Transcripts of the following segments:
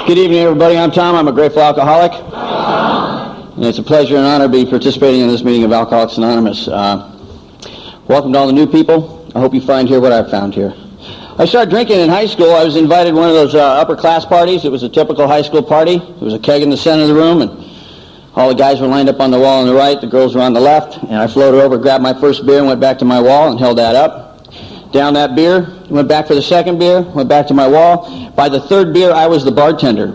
Good evening, everybody. I'm Tom. I'm a grateful alcoholic. And it's a pleasure and honor to be participating in this meeting of Alcoholics Anonymous. Welcome to all the new people. I hope you find here what I've found here. I started drinking in high school. I was invited to one of those upper class parties. It was a typical high school party. There was a keg in the center of the room, and all the guys were lined up on the wall on the right. The girls were on the left. And I floated over, grabbed my first beer, and went back to my wall and held that up. Down that beer, went back for the second beer, went back to my wall. By the third beer, I was the bartender.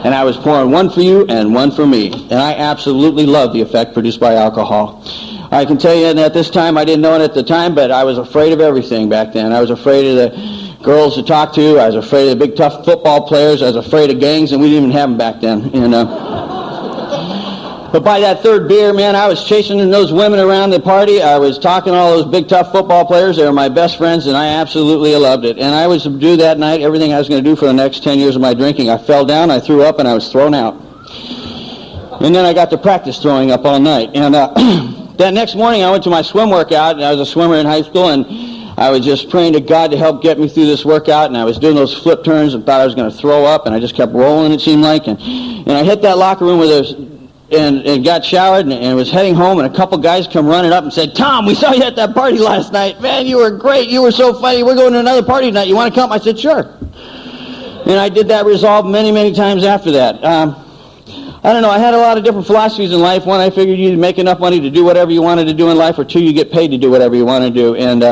And I was pouring one for you and one for me. And I absolutely love the effect produced by alcohol. I can tell you that at this time, I didn't know it at the time, but I was afraid of everything back then. I was afraid of the girls to talk to. I was afraid of the big, tough football players. I was afraid of gangs, and we didn't even have them back then. But by that third beer, man, I was chasing those women around the party. I was talking to all those big, tough football players. They were my best friends, and I absolutely loved it. And I was to do that night everything I was going to do for the next 10 years of my drinking. I fell down, I threw up, and I was thrown out. And then I got to practice throwing up all night. And that next morning, I went to my swim workout, and I was a swimmer in high school, and I was just praying to God to help get me through this workout, and I was doing those flip turns and thought I was going to throw up, and I just kept rolling, it seemed like. And I hit that locker room with those... And got showered and was heading home, and a couple guys come running up and said, "Tom, we saw you at that party last night. Man, you were great. You were so funny. We're going to another party tonight. You want to come?" I said, "Sure." And I did that resolve many, many times after that. I don't know. I had a lot of different philosophies in life. One, I figured you'd make enough money to do whatever you wanted to do in life, or two, you get paid to do whatever you want to do. And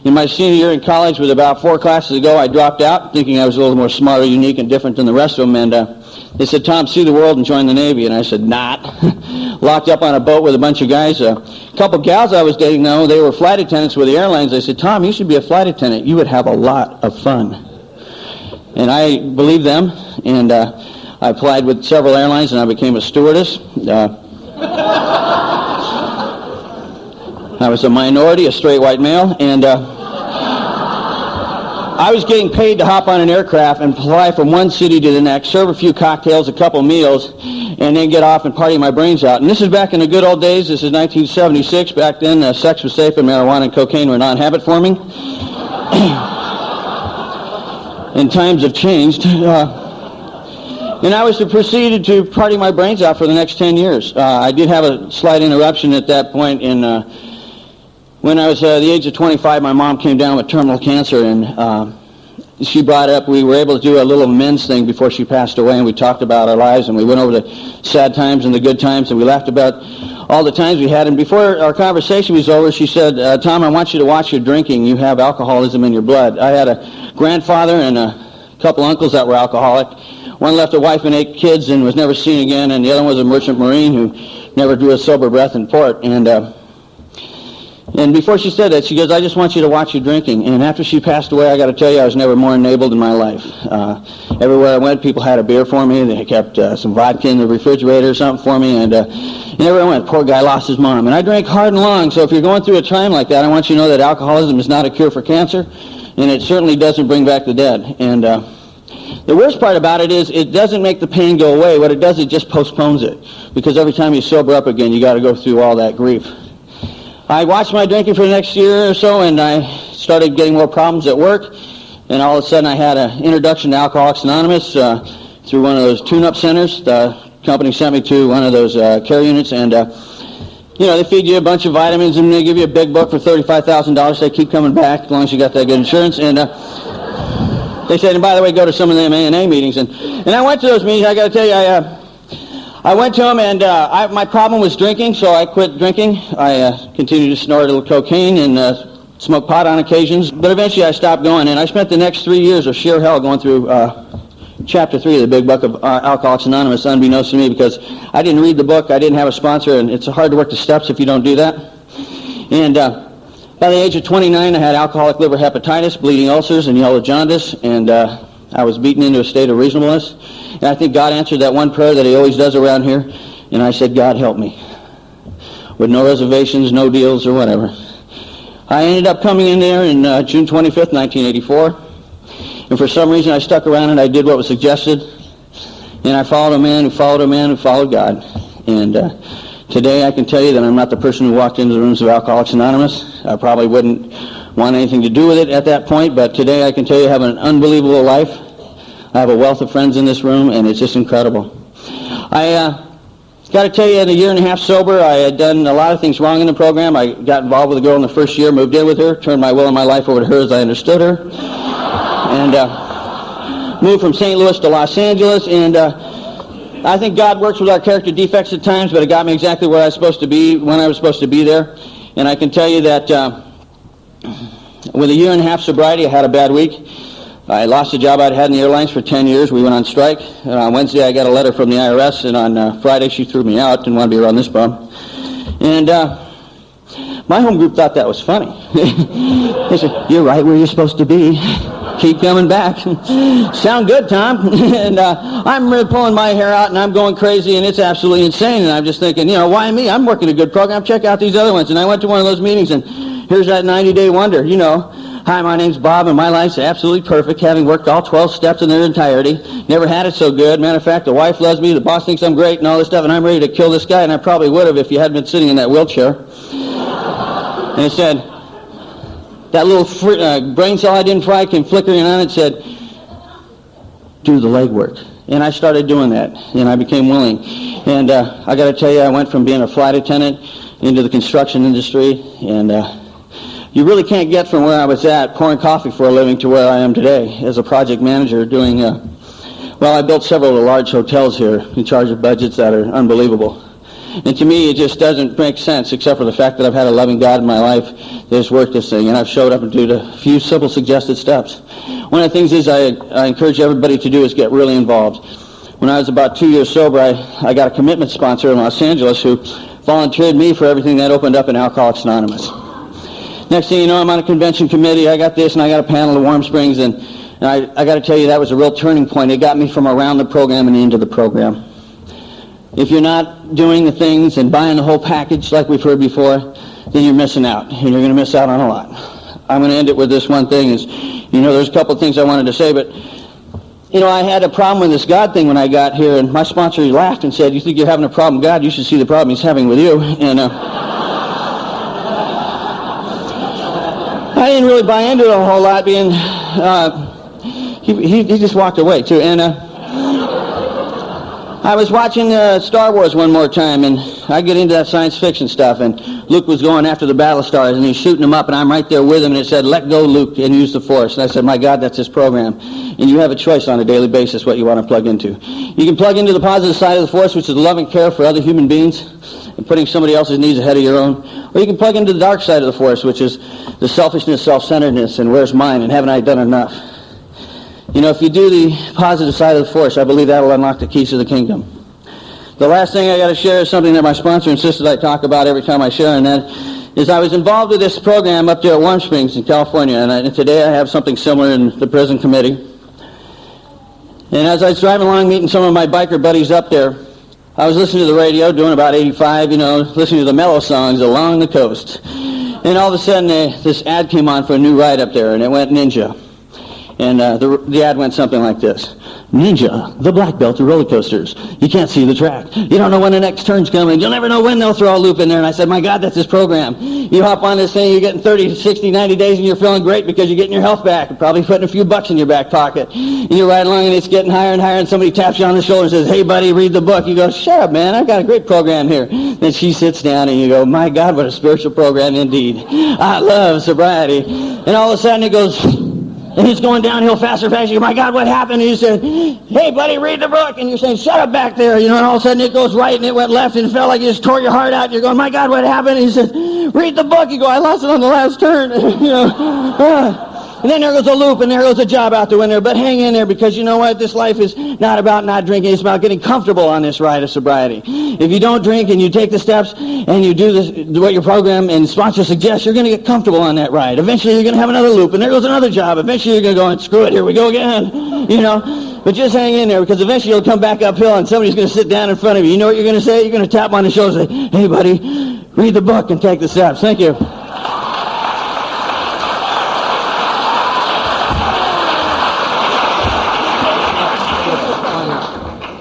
in my senior year in college, with about 4 classes to go, I dropped out, thinking I was a little more smarter, unique, and different than the rest of them. And they said, "Tom, see the world and join the Navy." And I said, "Not." Locked up on a boat with a bunch of guys. A couple gals I was dating, though, they were flight attendants with the airlines. They said, "Tom, you should be a flight attendant. You would have a lot of fun." And I believed them, and I applied with several airlines, and I became a stewardess. I was a minority, a straight white male, and I was getting paid to hop on an aircraft and fly from one city to the next, serve a few cocktails, a couple meals, and then get off and party my brains out. And this is back in the good old days. This is 1976. Back then, sex was safe and marijuana and cocaine were non-habit forming. And times have changed. And I was proceeded to party my brains out for the next 10 years. I did have a slight interruption at that point in... When I was the age of 25, my mom came down with terminal cancer, and she brought up, we were able to do a little men's thing before she passed away, and we talked about our lives, and we went over the sad times and the good times, and we laughed about all the times we had. And before our conversation was over, she said, "Tom, I want you to watch your drinking. You have alcoholism in your blood." I had a grandfather and a couple uncles that were alcoholic. One left a wife and 8 kids and was never seen again, and the other one was a merchant marine who never drew a sober breath in port. And before she said that, she goes, "I just want you to watch your drinking." And after she passed away, I got to tell you, I was never more enabled in my life. Everywhere I went, people had a beer for me. They kept some vodka in the refrigerator or something for me. And everywhere I went, poor guy lost his mom. And I drank hard and long. So if you're going through a time like that, I want you to know that alcoholism is not a cure for cancer. And it certainly doesn't bring back the dead. And the worst part about it is it doesn't make the pain go away. What it does, it just postpones it. Because every time you sober up again, you got to go through all that grief. I watched my drinking for the next year or so, and I started getting more problems at work. And all of a sudden, I had an introduction to Alcoholics Anonymous through one of those tune-up centers. The company sent me to one of those care units, and they feed you a bunch of vitamins, and they give you a big book for $35,000. They keep coming back as long as you got that good insurance. And they said, "And by the way, go to some of them A&A meetings." And I went to those meetings. I got to tell you, I went to them, and my problem was drinking, so I quit drinking. I continued to snort a little cocaine and smoke pot on occasions, but eventually I stopped going, and I spent the next 3 years of sheer hell going through Chapter 3 of the big book of Alcoholics Anonymous, unbeknownst to me, because I didn't read the book, I didn't have a sponsor, and it's hard to work the steps if you don't do that. And by the age of 29, I had alcoholic liver hepatitis, bleeding ulcers, and yellow jaundice, and I was beaten into a state of reasonableness. And I think God answered that one prayer that he always does around here. And I said, "God, help me." With no reservations, no deals, or whatever. I ended up coming in there in June 25th, 1984. And for some reason, I stuck around and I did what was suggested. And I followed a man who followed a man who followed God. And today I can tell you that I'm not the person who walked into the rooms of Alcoholics Anonymous. I probably wouldn't want anything to do with it at that point. But today I can tell you I have an unbelievable life. I have a wealth of friends in this room, and it's just incredible. I got to tell you, in a year and a half sober, I had done a lot of things wrong in the program. I got involved with a girl in the first year, moved in with her, turned my will and my life over to her as I understood her, and moved from St. Louis to Los Angeles, and I think God works with our character defects at times, but it got me exactly where I was supposed to be when I was supposed to be there. And I can tell you that with a year and a half sobriety, I had a bad week. I lost a job I'd had in the airlines for 10 years. We went on strike. And on Wednesday, I got a letter from the IRS, and on Friday, she threw me out. Didn't want to be around this bum. And my home group thought that was funny. They said, "You're right where you're supposed to be. Keep coming back." "Sound good, Tom." And I'm really pulling my hair out, and I'm going crazy, and it's absolutely insane. And I'm just thinking, why me? I'm working a good program. Check out these other ones. And I went to one of those meetings, and here's that 90-day wonder, "Hi, my name's Bob, and my life's absolutely perfect, having worked all 12 steps in their entirety. Never had it so good. Matter of fact, the wife loves me, the boss thinks I'm great, and all this stuff, and I'm ready to kill this guy, and I probably would have if you hadn't been sitting in that wheelchair." And it said, that little brain cell I didn't fry came flickering on. It said, "Do the legwork." And I started doing that, and I became willing. And I got to tell you, I went from being a flight attendant into the construction industry, and you really can't get from where I was at, pouring coffee for a living, to where I am today as a project manager doing, I built several of the large hotels here in charge of budgets that are unbelievable. And to me, it just doesn't make sense, except for the fact that I've had a loving God in my life that has worked this thing, and I've showed up and did a few simple suggested steps. One of the things is I encourage everybody to do is get really involved. When I was about 2 years sober, I got a commitment sponsor in Los Angeles who volunteered me for everything that opened up in Alcoholics Anonymous. Next thing you know, I'm on a convention committee. I got this, and I got a panel at Warm Springs, and I got to tell you, that was a real turning point. It got me from around the program and into the program. If you're not doing the things and buying the whole package like we've heard before, then you're missing out, and you're going to miss out on a lot. I'm going to end it with this one thing. There's a couple of things I wanted to say, but I had a problem with this God thing when I got here, and my sponsor laughed and said, "You think you're having a problem with God? You should see the problem he's having with you." And I didn't really buy into it a whole lot, being he just walked away too. And I was watching Star Wars one more time, and I get into that science fiction stuff, and Luke was going after the battle stars, and he's shooting them up, and I'm right there with him, and it said, "Let go, Luke, and use the Force." And I said, my God, that's his program. And you have a choice on a daily basis what you want to plug into. You can plug into the positive side of the Force, which is the loving care for other human beings and putting somebody else's needs ahead of your own. Or you can plug into the dark side of the Force, which is the selfishness, self-centeredness, and where's mine, and haven't I done enough? If you do the positive side of the Force, I believe that will unlock the keys to the kingdom. The last thing I got to share is something that my sponsor insisted I talk about every time I share, and that is I was involved with this program up there at Warm Springs in California, and today I have something similar in the prison committee. And as I was driving along meeting some of my biker buddies up there, I was listening to the radio, doing about 85, listening to the mellow songs along the coast. And all of a sudden, this ad came on for a new ride up there, and it went Ninja. And the ad went something like this. "Ninja, the black belt of roller coasters. You can't see the track. You don't know when the next turn's coming. You'll never know when they'll throw a loop in there." And I said, my God, that's his program. You hop on this thing, you're getting 30, 60, 90 days, and you're feeling great because you're getting your health back. You're probably putting a few bucks in your back pocket. And you're riding along, and it's getting higher and higher, and somebody taps you on the shoulder and says, "Hey, buddy, read the book." You go, "Shut up, man. I've got a great program here." Then she sits down, and you go, my God, what a spiritual program indeed. I love sobriety. And all of a sudden, it goes... and it's going downhill faster. You go, my God, what happened? And you said, "Hey, buddy, read the book." And you're saying, "Shut up back there." And all of a sudden it goes right and it went left and it felt like you just tore your heart out. And you're going, my God, what happened? And he says, "Read the book." You go, "I lost it on the last turn." And then there goes a loop and there goes a job out the window. But hang in there, because you know what? This life is not about not drinking. It's about getting comfortable on this ride of sobriety. If you don't drink and you take the steps and you do what your program and sponsor suggests, you're going to get comfortable on that ride. Eventually you're going to have another loop and there goes another job. Eventually you're going to go, and screw it, here we go again. But just hang in there, because eventually you'll come back uphill and somebody's going to sit down in front of you. You know what you're going to say? You're going to tap on the shoulder and say, "Hey, buddy, read the book and take the steps." Thank you.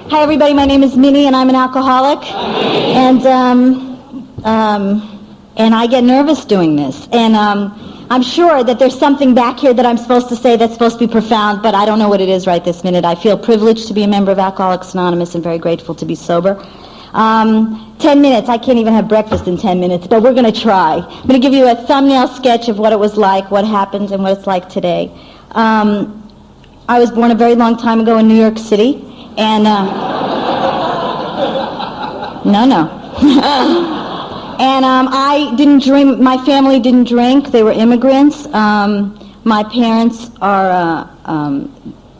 Hi everybody, my name is Minnie and I'm an alcoholic, and I get nervous doing this. And I'm sure that there's something back here that I'm supposed to say that's supposed to be profound, but I don't know what it is right this minute. I feel privileged to be a member of Alcoholics Anonymous and very grateful to be sober. 10 minutes. I can't even have breakfast in 10 minutes, but we're going to try. I'm going to give you a thumbnail sketch of what it was like, what happened, and what it's like today. I was born a very long time ago in New York City, and and I didn't drink. My family didn't drink. They were immigrants. My parents are.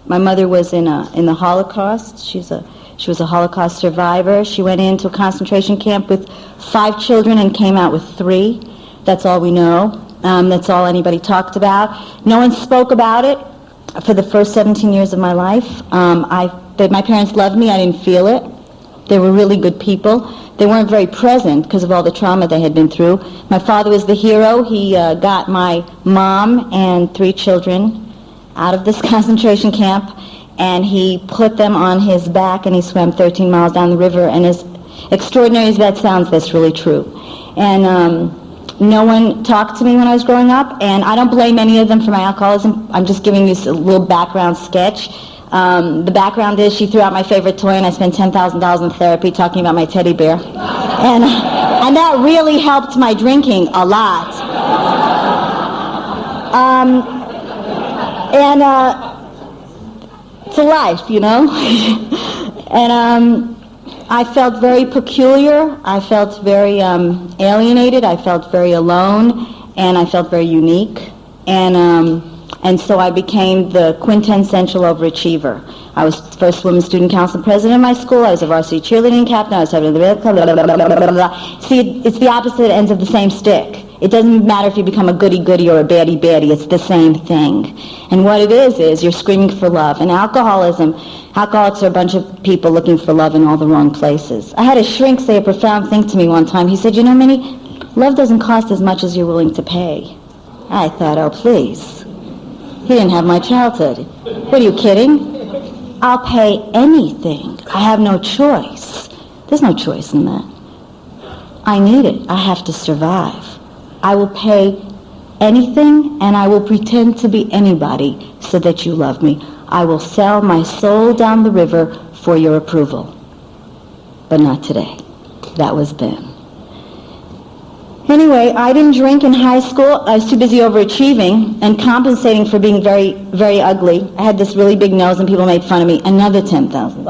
My mother was in the Holocaust. She was a Holocaust survivor. She went into a concentration camp with 5 children and came out with 3. That's all we know. That's all anybody talked about. No one spoke about it for the first 17 years of my life. My parents loved me. I didn't feel it. They were really good people. They weren't very present because of all the trauma they had been through. My father was the hero. He got my mom and 3 children out of this concentration camp, and he put them on his back, and he swam 13 miles down the river. And as extraordinary as that sounds, that's really true. And no one talked to me when I was growing up, and I don't blame any of them for my alcoholism. I'm just giving you a little background sketch. The background is she threw out my favorite toy, and I spent $10,000 in therapy talking about my teddy bear. And that really helped my drinking a lot. It's a life, you know? And I felt very peculiar. I felt very alienated. I felt very alone, and I felt very unique. And so I became the quintessential overachiever. I was first women's student council president of my school. I was a varsity cheerleading captain. I was having the club. See, it's the opposite ends of the same stick. It doesn't matter if you become a goody-goody or a baddie-baddie. It's the same thing. And what it is you're screaming for love. And alcoholics are a bunch of people looking for love in all the wrong places. I had a shrink say a profound thing to me one time. He said, you know, Minnie, love doesn't cost as much as you're willing to pay. I thought, oh, please. He didn't have my childhood. What, are you kidding? I'll pay anything. I have no choice. There's no choice in that. I need it. I have to survive. I will pay anything, and I will pretend to be anybody so that you love me. I will sell my soul down the river for your approval. But not today. That was then. Anyway, I didn't drink in high school. I was too busy overachieving and compensating for being very, very ugly. I had this really big nose, and people made fun of me. Another $10,000.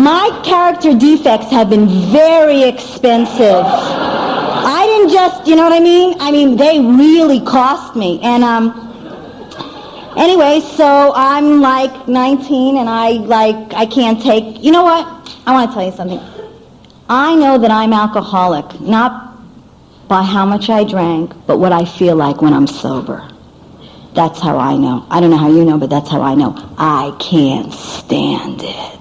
My character defects have been very expensive. I didn't just, you know what I mean? I mean, they really cost me. And anyway, so I'm like 19, and I can't take, you know what? I want to tell you something. I know that I'm alcoholic, not by how much I drank, but what I feel like when I'm sober. That's how I know. I don't know how you know, but that's how I know. I can't stand it.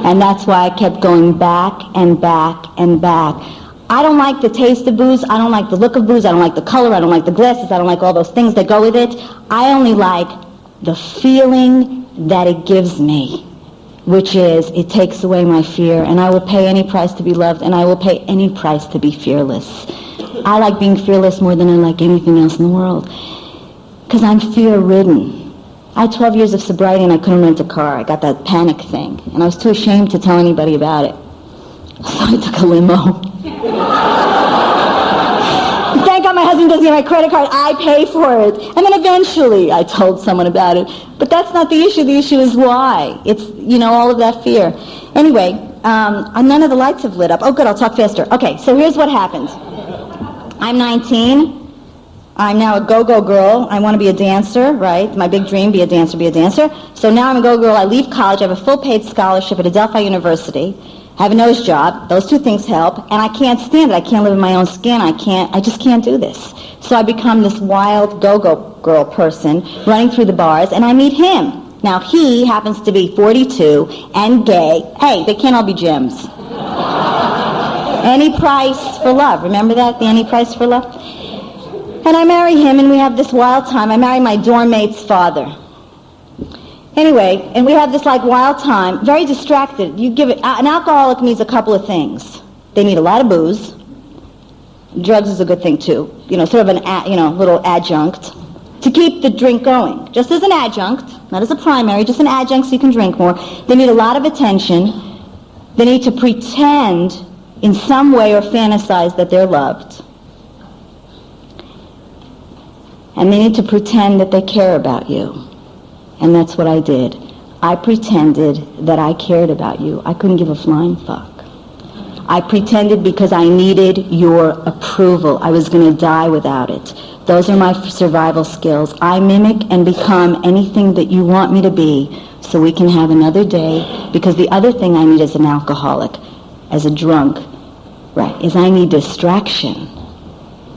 And that's why I kept going back and back and back. I don't like the taste of booze. I don't like the look of booze. I don't like the color. I don't like the glasses. I don't like all those things that go with it. I only like the feeling that it gives me, which is it takes away my fear, and I will pay any price to be loved, and I will pay any price to be fearless. I like being fearless more than I like anything else in the world, because I'm fear-ridden. I had 12 years of sobriety, and I couldn't rent a car. I got that panic thing, and I was too ashamed to tell anybody about it. So I took a limo. Thank God my husband doesn't get my credit card. I pay for it. And then eventually I told someone about it. But that's not the issue. The issue is why. It's, you know, all of that fear. Anyway, none of the lights have lit up. Oh, good, I'll talk faster. Okay, so here's what happened. I'm 19. I'm now a go-go girl. I want to be a dancer, right? My big dream, be a dancer, be a dancer. So now I'm a go-go girl. I leave college. I have a full paid scholarship at Adelphi University. I have a nose job. Those 2 things help. And I can't stand it. I can't live in my own skin. I just can't do this. So I become this wild go-go girl person running through the bars, and I meet him. Now, he happens to be 42 and gay. Hey, they can't all be Jims. Any price for love. Remember that? The any price for love? And I marry him, and we have this wild time. I marry my dorm mate's father. Anyway, and we have this like wild time, very distracted. You give it, an alcoholic needs a couple of things. They need a lot of booze, drugs is a good thing too. Sort of little adjunct to keep the drink going. Just as an adjunct, not as a primary, just an adjunct so you can drink more. They need a lot of attention. They need to pretend in some way or fantasize that they're loved. And they need to pretend that they care about you. And that's what I did. I pretended that I cared about you. I couldn't give a flying fuck. I pretended because I needed your approval. I was going to die without it. Those are my survival skills. I mimic and become anything that you want me to be so we can have another day, because the other thing I need as an alcoholic, as a drunk, right, is I need distraction.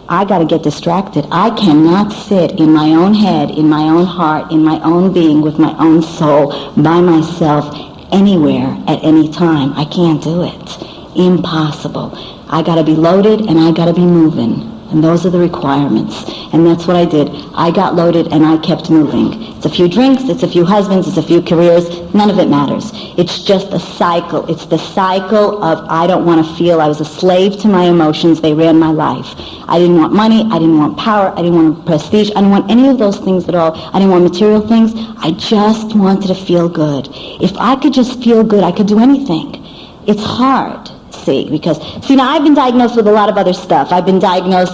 I got to get distracted. I cannot sit in my own head, in my own heart, in my own being, with my own soul, by myself, anywhere, at any time. I can't do it. Impossible. I got to be loaded and I got to be moving. And those are the requirements. And that's what I did. I got loaded and I kept moving. It's a few drinks, it's a few husbands, it's a few careers. None of it matters. It's just a cycle. It's the cycle of I don't want to feel. I was a slave to my emotions. They ran my life. I didn't want money. I didn't want power. I didn't want prestige. I didn't want any of those things at all. I didn't want material things. I just wanted to feel good. If I could just feel good, I could do anything. It's hard. Because now I've been diagnosed with a lot of other stuff. I've been diagnosed,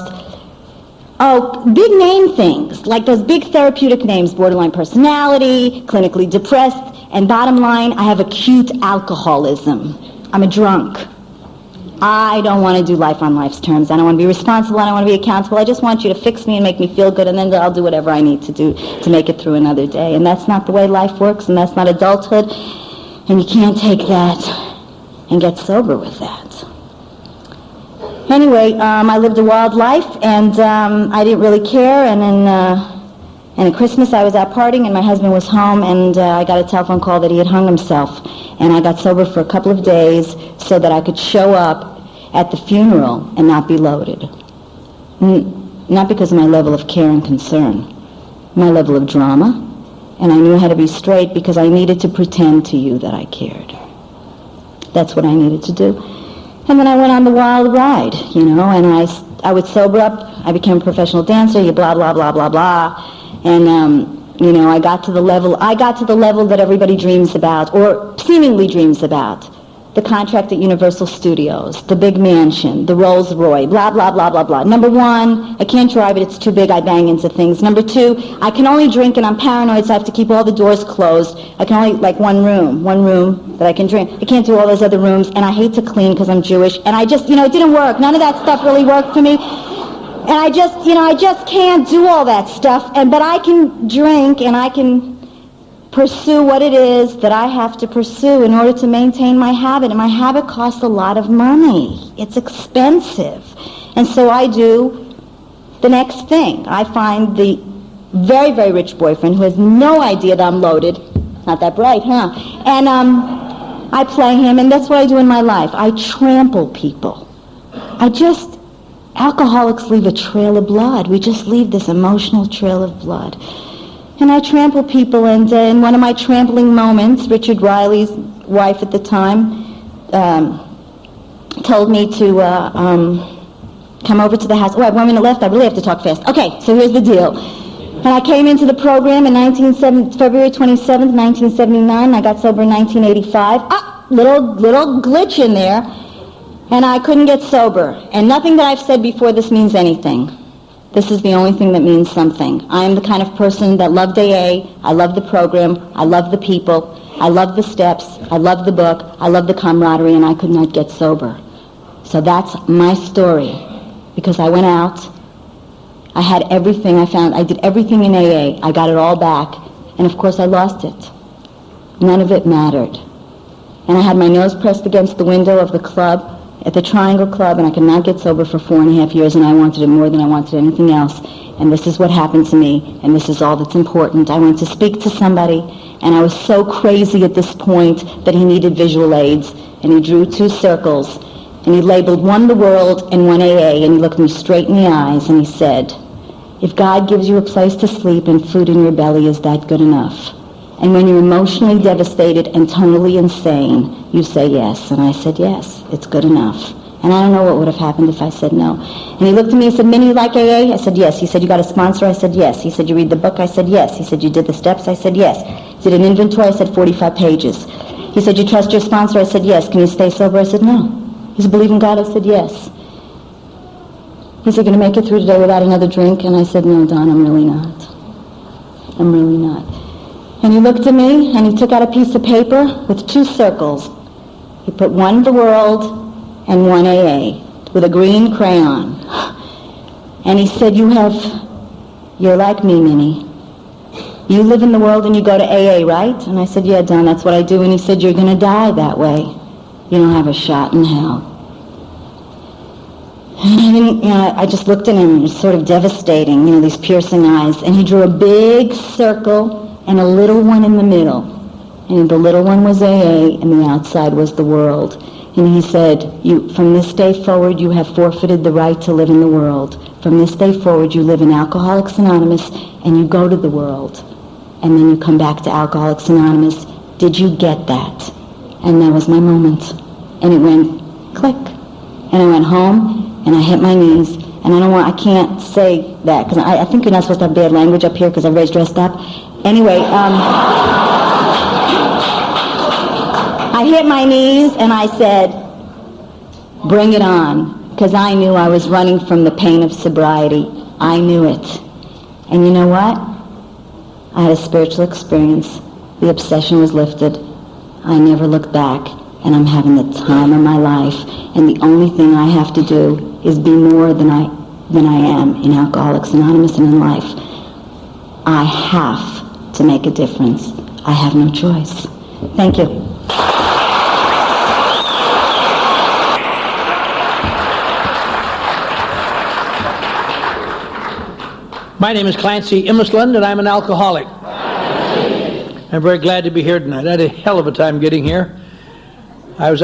big name things, like those big therapeutic names, borderline personality, clinically depressed, and bottom line, I have acute alcoholism. I'm a drunk. I don't want to do life on life's terms. I don't want to be responsible. I don't want to be accountable. I just want you to fix me and make me feel good, and then I'll do whatever I need to do to make it through another day. And that's not the way life works, and that's not adulthood, and you can't take that and get sober with that. Anyway, I lived a wild life, and I didn't really care, and at Christmas I was out partying, and my husband was home, and I got a telephone call that he had hung himself, and I got sober for a couple of days so that I could show up at the funeral and not be loaded. Not because of my level of care and concern, my level of drama, and I knew how to be straight because I needed to pretend to you that I cared. That's what I needed to do. And then I went on the wild ride, and I would sober up. I became a professional dancer, blah, blah, blah, blah, blah. And, I got to the level that everybody dreams about, or seemingly dreams about. The contract at Universal Studios, the big mansion, the Rolls Royce, blah, blah, blah, blah, blah. Number one, I can't drive it, it's too big, I bang into things. Number two, I can only drink and I'm paranoid, so I have to keep all the doors closed. I can only, one room that I can drink. I can't do all those other rooms, and I hate to clean because I'm Jewish, and I just, it didn't work. None of that stuff really worked for me. And I just can't do all that stuff, but I can drink and I can pursue what it is that I have to pursue in order to maintain my habit. And my habit costs a lot of money. It's expensive. And so I do the next thing. I find the very, very rich boyfriend who has no idea that I'm loaded. Not that bright, huh? And I play him, and that's what I do in my life. I trample people. Alcoholics leave a trail of blood. We just leave this emotional trail of blood. And I trample people, and in one of my trampling moments, Richard Riley's wife at the time told me to come over to the house. Oh, I have 1 minute left. I really have to talk fast. Okay, so here's the deal. And I came into the program in February 27th, 1979. I got sober in 1985. Little glitch in there. And I couldn't get sober. And nothing that I've said before this means anything. This is the only thing that means something. I am the kind of person that loved AA. I love the program. I love the people. I love the steps. I love the book. I love the camaraderie, and I could not get sober. So that's my story. Because I went out. I had everything I found. I did everything in AA. I got it all back. And of course I lost it. None of it mattered. And I had my nose pressed against the window of the club, at the Triangle Club, and I could not get sober for 4.5 years, and I wanted it more than I wanted anything else. And this is what happened to me, and this is all that's important. I went to speak to somebody, and I was so crazy at this point that he needed visual aids, and he drew 2 circles, and he labeled one the world and one AA, and he looked me straight in the eyes, and he said, if God gives you a place to sleep and food in your belly, is that good enough? And when you're emotionally devastated and totally insane, you say yes. And I said, yes, it's good enough. And I don't know what would have happened if I said no. And he looked at me and said, Minnie, you like AA? I said, yes. He said, you got a sponsor? I said, yes. He said, you read the book? I said, yes. He said, you did the steps? I said, yes. He said, an inventory? I said, 45 pages. He said, you trust your sponsor? I said, yes. Can you stay sober? I said, no. He said, believe in God? I said, yes. He said, going to make it through today without another drink? And I said, no, Don, I'm really not. I'm really not. And he looked at me, and he took out a piece of paper with 2 circles. He put one the world and one AA with a green crayon. And he said, you're like me, Minnie. You live in the world and you go to AA, right? And I said, yeah, Don, that's what I do. And he said, you're going to die that way. You don't have a shot in hell. And I just looked at him, and it was sort of devastating, these piercing eyes. And he drew a big circle and a little one in the middle. And the little one was AA, and the outside was the world. And he said, from this day forward, you have forfeited the right to live in the world. From this day forward, you live in Alcoholics Anonymous, and you go to the world. And then you come back to Alcoholics Anonymous. Did you get that? And that was my moment. And it went click. And I went home, and I hit my knees. And I can't say that, because I think you're not supposed to have bad language up here, because everybody's dressed up. Anyway, I hit my knees and I said, bring it on, because I knew I was running from the pain of sobriety. I knew it. And you know what? I had a spiritual experience. The obsession was lifted. I never looked back, and I'm having the time of my life. And the only thing I have to do is be more than I am in Alcoholics Anonymous and in life. I have to make a difference. I have no choice. Thank you. My name is Clancy Immisland, and I'm an alcoholic. I'm very glad to be here tonight. I had a hell of a time getting here. I was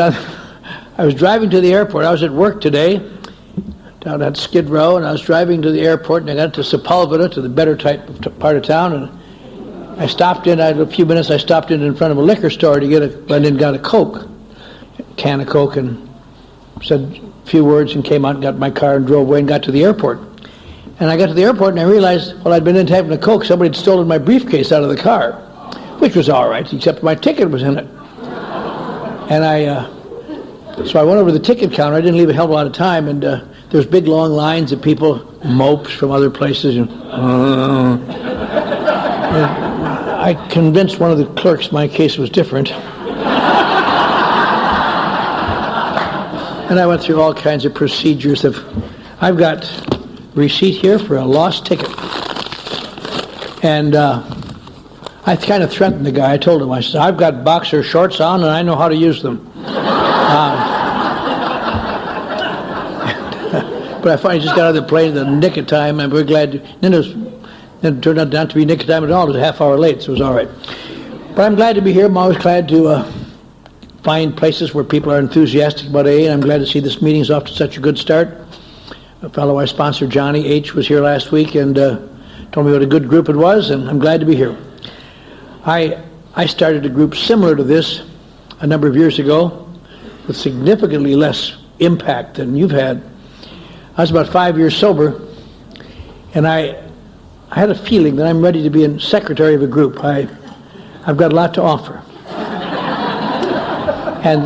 driving to the airport. I was at work today down at Skid Row, and I was driving to the airport, and I got to Sepulveda, to the better part of town, and I stopped in. I had a few minutes. I stopped in front of a liquor store to went and got a Coke, a can of Coke, and said a few words and came out and got in my car and drove away and got to the airport. And I got to the airport and I realized, I'd been in having a Coke, somebody had stolen my briefcase out of the car, which was all right, except my ticket was in it. And so I went over to the ticket counter. I didn't leave a hell of a lot of time, and there's big long lines of people, mopes from other places. And I convinced one of the clerks my case was different. And I went through all kinds of procedures I've got receipt here for a lost ticket. And I kind of threatened the guy. I told him, I said, I've got boxer shorts on and I know how to use them. But I finally just got out of the plane in the nick of time. I'm very glad. Then it turned out not to be nick of time at all. It was a half hour late, so it was all right. But I'm glad to be here. I'm always glad to find places where people are enthusiastic about AA, and I'm glad to see this meeting's off to such a good start. A fellow I sponsor, Johnny H., was here last week and told me what a good group it was, and I'm glad to be here. I started a group similar to this a number of years ago with significantly less impact than you've had. I was about 5 years sober, and I had a feeling that I'm ready to be a secretary of a group. I've got a lot to offer. And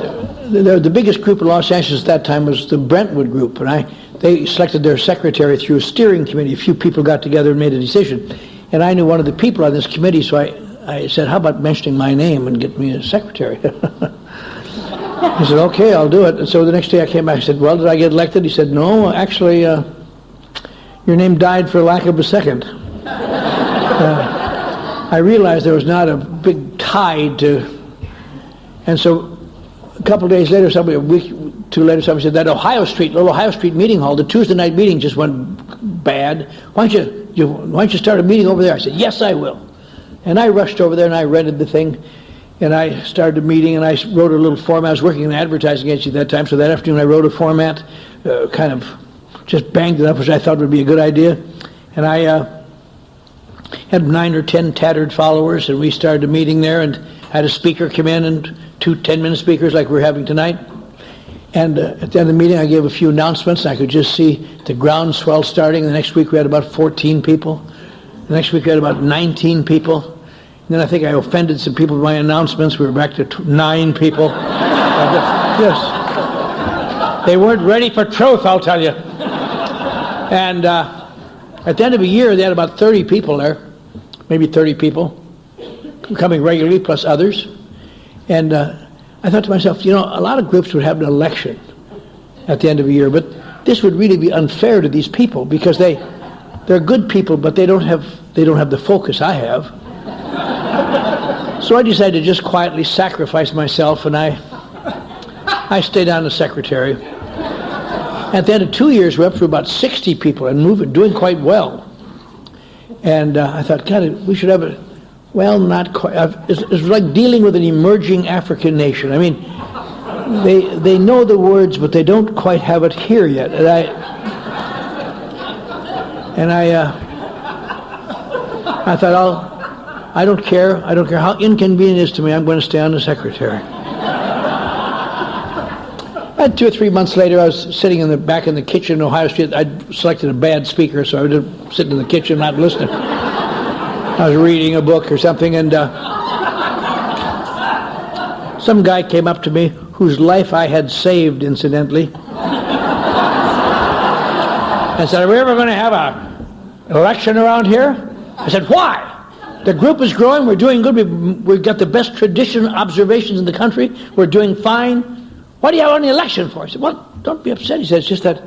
the biggest group in Los Angeles at that time was the Brentwood group, and they selected their secretary through a steering committee. A few people got together and made a decision. And I knew one of the people on this committee, so I said, how about mentioning my name and get me a secretary? He said, okay, I'll do it. And so the next day I came back and said, well, did I get elected? He said, no, actually, your name died for lack of a second. I realized there was not a big tide to... And so a couple of days later, a week, two later, somebody said that little Ohio Street meeting hall, the Tuesday night meeting just went bad. Why don't you start a meeting over there? I said, yes, I will. And I rushed over there and I rented the thing, and I started a meeting, and I wrote a little format. I was working in advertising agency at that time, so that afternoon I wrote a format, kind of just banged it up, which I thought would be a good idea. And I had 9 or 10 tattered followers, and we started a meeting there, and had a speaker come in, and 2 10-minute speakers like we're having tonight. And at the end of the meeting, I gave a few announcements. I could just see the groundswell starting. The next week, we had about 14 people. The next week, we had about 19 people. And then I think I offended some people with my announcements. We were back to 9 people. Yes. They weren't ready for truth, I'll tell you. And at the end of a year, they had about 30 people there, maybe 30 people, coming regularly, plus others. And I thought to myself, a lot of groups would have an election at the end of a year, but this would really be unfair to these people because they're good people, but they don't have the focus I have. So I decided to just quietly sacrifice myself, and I stayed on as secretary. At the end of 2 years, we're up to about 60 people and doing quite well. And I thought, God, we should have a, well, not quite. It's like dealing with an emerging African nation. I mean, they know the words, but they don't quite have it here yet. And I thought, I don't care how inconvenient it is to me. I'm going to stay on as secretary. About 2 or 3 months later, I was sitting back in the kitchen in Ohio Street. I'd selected a bad speaker, so I was sitting in the kitchen not listening. I was reading a book or something, and some guy came up to me whose life I had saved, incidentally, and said, "Are we ever going to have an election around here?" I said, "Why? The group is growing. We're doing good. We've got the best tradition observations in the country. We're doing fine. What do you have on the election for?" I said, "Well, don't be upset." He said, "It's just that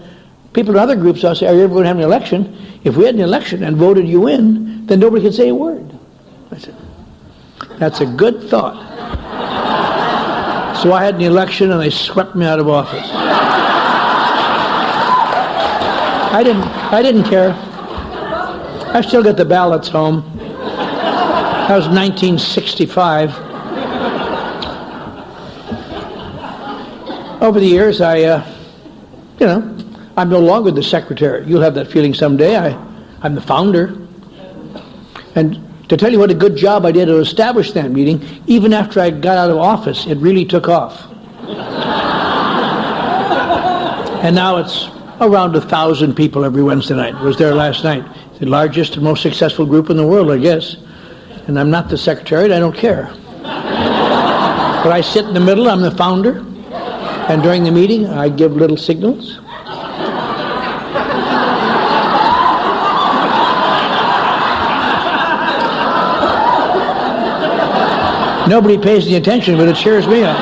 people in other groups will say, are you ever going to have an election? If we had an election and voted you in, then nobody could say a word." I said, "That's a good thought." So I had an election and they swept me out of office. I didn't care. I still got the ballots home. That was 1965. Over the years, I'm no longer the secretary. You'll have that feeling someday. I'm the founder. And to tell you what a good job I did to establish that meeting, even after I got out of office, it really took off. And now it's around 1,000 people every Wednesday night. It was there last night. The largest and most successful group in the world, I guess. And I'm not the secretary, and I don't care. But I sit in the middle, I'm the founder. And during the meeting, I give little signals. Nobody pays any attention, but it cheers me up.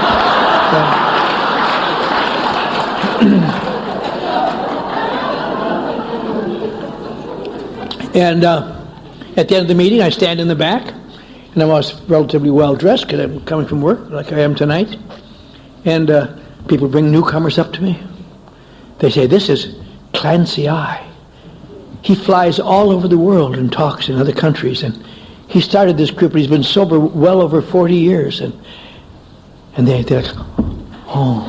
And at the end of the meeting, I stand in the back, and I'm always relatively well dressed because I'm coming from work, like I am tonight. And people bring newcomers up to me. They say, "This is Clancy I. He flies all over the world and talks in other countries. And he started this group, but he's been sober well over 40 years. And they're like, oh."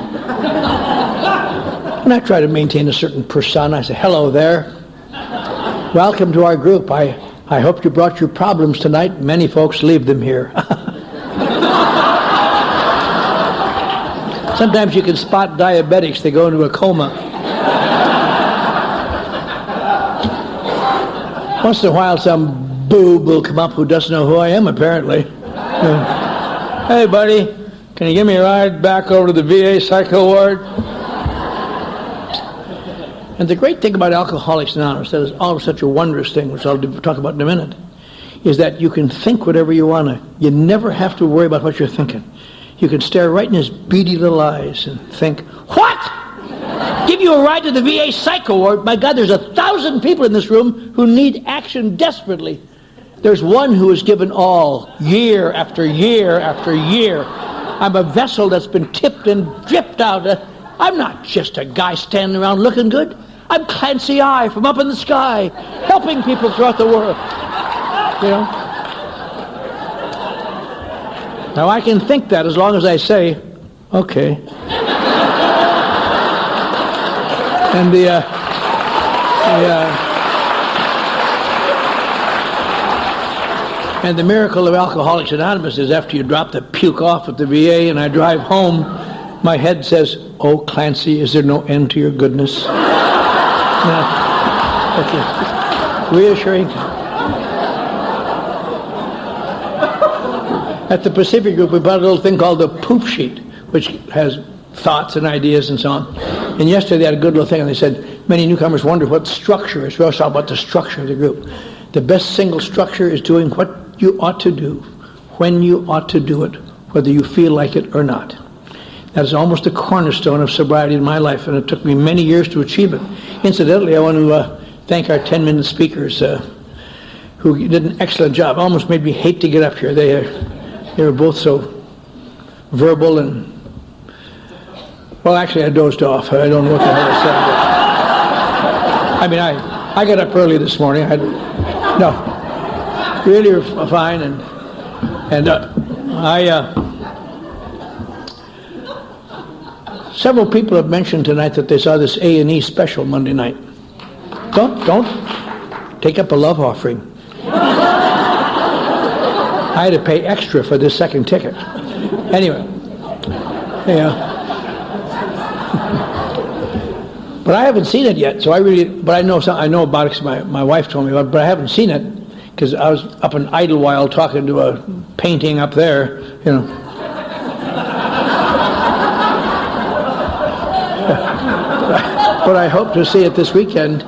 And I try to maintain a certain persona. I say, "Hello there. Welcome to our group. I hope you brought your problems tonight. Many folks leave them here." Sometimes you can spot diabetics. They go into a coma. Once in a while, some boob will come up who doesn't know who I am, apparently. "Hey, buddy, can you give me a ride back over to the VA psycho ward?" And the great thing about Alcoholics Anonymous, that is all such a wondrous thing, which I'll talk about in a minute, is that you can think whatever you want to. You never have to worry about what you're thinking. You can stare right in his beady little eyes and think, "What? Give you a ride to the VA psycho ward? My God, there's 1,000 people in this room who need action desperately. There's one who has given all, year after year after year. I'm a vessel that's been tipped and dripped out. I'm not just a guy standing around looking good. I'm Clancy I from up in the sky, helping people throughout the world." Now I can think that as long as I say, "Okay." And and the miracle of Alcoholics Anonymous is after you drop the puke off at the VA and I drive home, My head says, "Oh, Clancy, is there no end to your goodness?" That's reassuring. At the Pacific Group, we bought a little thing called the poop sheet, which has thoughts and ideas and so on. And yesterday they had a good little thing, and they said, many newcomers wonder what structure is. We always talk about the structure of the group. The best single structure is doing what you ought to do, when you ought to do it, whether you feel like it or not. That is almost the cornerstone of sobriety in my life, and it took me many years to achieve it. Incidentally, I want to thank our 10-minute speakers who did an excellent job. Almost made me hate to get up here. They were both so verbal and, well, actually I dozed off. I don't know what the hell I said. I mean, I got up early this morning. Really fine, and several people have mentioned tonight that they saw this A&E special Monday night. Don't take up a love offering. I had to pay extra for this second ticket. Anyway, yeah. But I haven't seen it yet, so I know about it because my wife told me about it, but I haven't seen it because I was up in Idlewild talking to a painting up there, you know. But I hope to see it this weekend.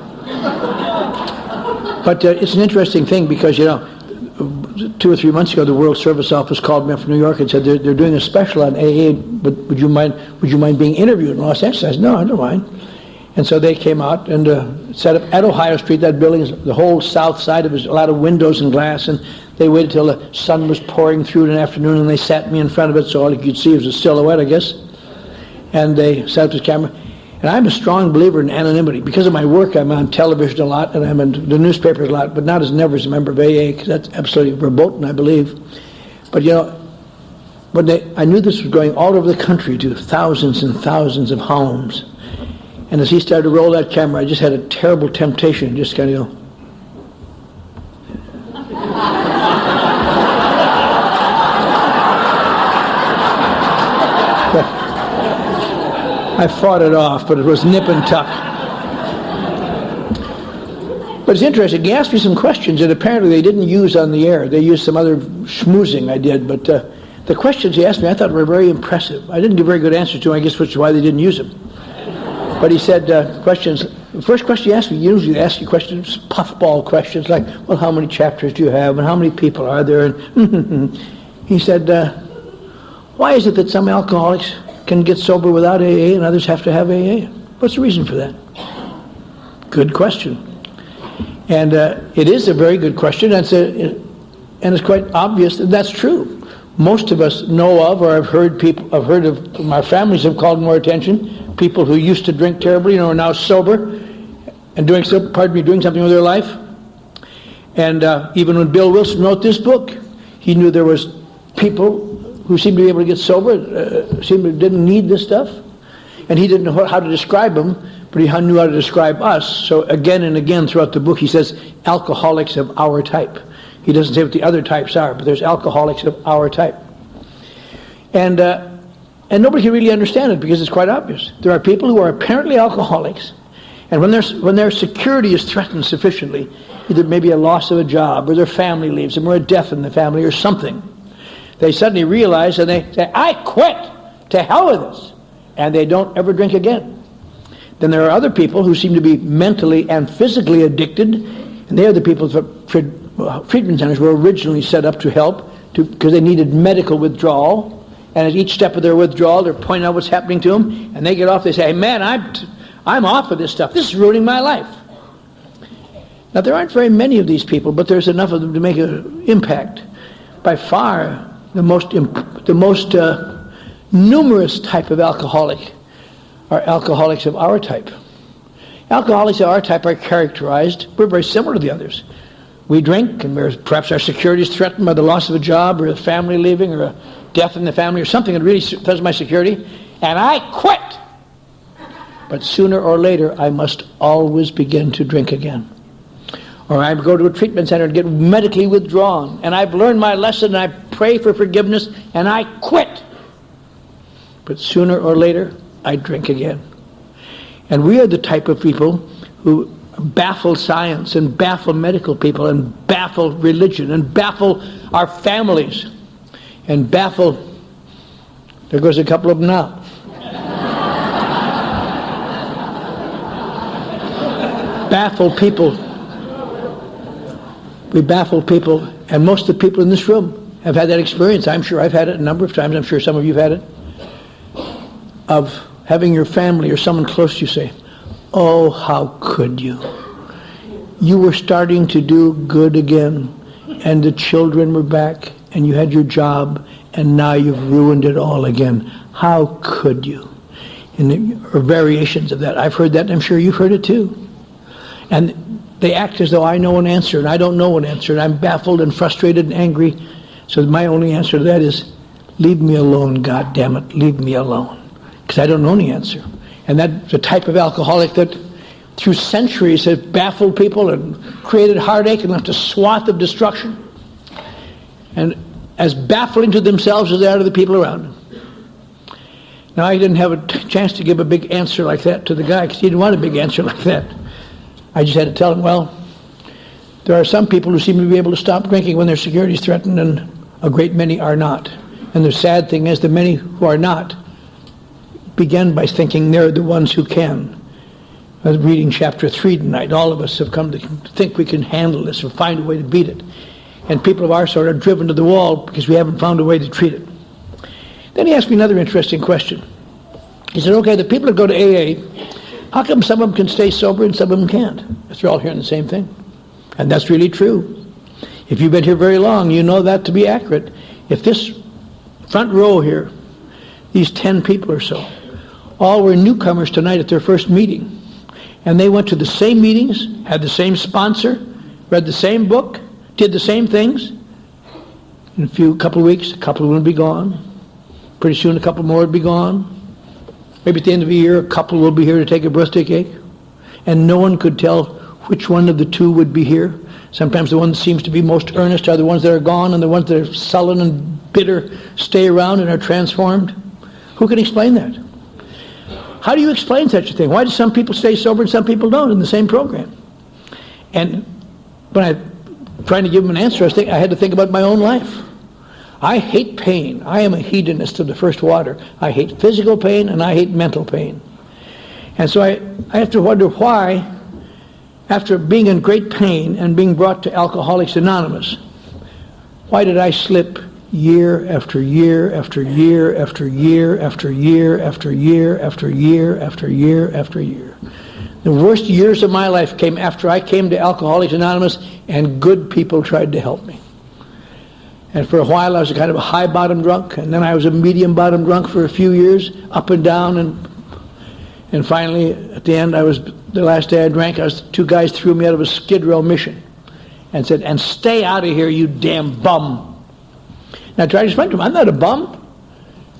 But it's an interesting thing because, 2 or 3 months ago, the World Service Office called me up from New York and said they're doing a special on AA. But would you mind being interviewed in Los Angeles? I said, no, I don't mind. And so they came out and set up at Ohio Street. That building is the whole south side of it, a lot of windows and glass. And they waited till the sun was pouring through in the afternoon, and they sat me in front of it, so all you could see was a silhouette, I guess. And they set up this camera. And I'm a strong believer in anonymity. Because of my work, I'm on television a lot, and I'm in the newspapers a lot, but not as never as a member of AA, because that's absolutely verboten, I believe. But, I knew this was going all over the country to thousands and thousands of homes. And as he started to roll that camera, I just had a terrible temptation, just kind of go. I fought it off, but it was nip and tuck. But it's interesting. He asked me some questions that apparently they didn't use on the air. They used some other schmoozing I did. But the questions he asked me I thought were very impressive. I didn't give very good answers to them, I guess, which is why they didn't use them. But he said questions. The first question he asked me, usually they ask you questions, puffball questions, like, well, how many chapters do you have, and how many people are there? And he said, why is it that some alcoholics can get sober without AA and others have to have AA? What's the reason for that? Good question. And it is a very good question, and it's quite obvious that that's true. Most of us know of, or I've heard of, my families have called more attention, people who used to drink terribly, are now sober and doing something with their life. And even when Bill Wilson wrote this book, he knew there was people who seemed to be able to get sober, didn't need this stuff. And he didn't know how to describe them, but he knew how to describe us. So again and again throughout the book, he says, alcoholics of our type. He doesn't say what the other types are, but there's alcoholics of our type. And nobody can really understand it because it's quite obvious. There are people who are apparently alcoholics, and when their security is threatened sufficiently, either maybe a loss of a job, or their family leaves them, or a death in the family, or something, they suddenly realize and they say, I quit! To hell with this! And they don't ever drink again. Then there are other people who seem to be mentally and physically addicted, and they are the people that treatment centers were originally set up to help, because they needed medical withdrawal. And at each step of their withdrawal, they're pointing out what's happening to them, and they get off. They say, hey, man, I'm off of this stuff. This is ruining my life. Now, there aren't very many of these people, but there's enough of them to make an impact. By far, the most numerous type of alcoholic are alcoholics of our type. Alcoholics of our type are characterized, we're very similar to the others. We drink, and perhaps our security is threatened by the loss of a job, or a family leaving, or a death in the family, or something that really threatens my security, and I quit. But sooner or later, I must always begin to drink again. Or I go to a treatment center and get medically withdrawn, and I've learned my lesson, and I pray for forgiveness, and I quit. but sooner or later, I'd drink again. And we are the type of people who baffle science and baffle medical people and baffle religion and baffle our families and baffle, there goes a couple of them now. Baffle people. We baffle people, and most of the people in this room have had that experience. I'm sure I've had it a number of times. I'm sure some of you have had it. Of having your family or someone close to you say, "Oh, how could you? You were starting to do good again, and the children were back, and you had your job, and now you've ruined it all again. How could you?" Or variations of that. I've heard that, and I'm sure you've heard it too. And they act as though I know an answer, and I don't know an answer, and I'm baffled and frustrated and angry. So my only answer to that is, leave me alone, God damn it, leave me alone. Because I don't know any answer. And that's the type of alcoholic that through centuries has baffled people and created heartache and left a swath of destruction. And as baffling to themselves as they are to the people around them. Now, I didn't have a chance to give a big answer like that to the guy because he didn't want a big answer like that. I just had to tell him, well, there are some people who seem to be able to stop drinking when their security is threatened, and a great many are not. And the sad thing is the many who are not begin by thinking they're the ones who can. I was reading chapter 3 tonight. All of us have come to think we can handle this or find a way to beat it. And people of our sort are driven to the wall because we haven't found a way to treat it. Then he asked me another interesting question. He said, okay, the people that go to AA, how come some of them can stay sober and some of them can't? Because they're all hearing the same thing. And that's really true. If you've been here very long, you know that to be accurate. If this front row here, these 10 people or so, all were newcomers tonight at their first meeting, and they went to the same meetings, had the same sponsor, read the same book, did the same things, in a couple of weeks, a couple of them would be gone. Pretty soon a couple more would be gone. Maybe at the end of the year, a couple will be here to take a birthday cake. And no one could tell which one of the two would be here. Sometimes the one that seems to be most earnest are the ones that are gone, and the ones that are sullen and bitter stay around and are transformed. Who can explain that? How do you explain such a thing? Why do some people stay sober and some people don't in the same program? And when I'm trying to give them an answer, I had to think about my own life. I hate pain. I am a hedonist of the first water. I hate physical pain and I hate mental pain. And so I have to wonder why, after being in great pain and being brought to Alcoholics Anonymous, why did I slip year after year after year after year after year after year after year after year after year? The worst years of my life came after I came to Alcoholics Anonymous and good people tried to help me. And for a while I was a kind of a high bottom drunk, and then I was a medium bottom drunk for a few years, up and down, and finally at the end, the last day I drank, two guys threw me out of a Skid Row mission and said, "And stay out of here, you damn bum." Now I tried to explain to them, I'm not a bum.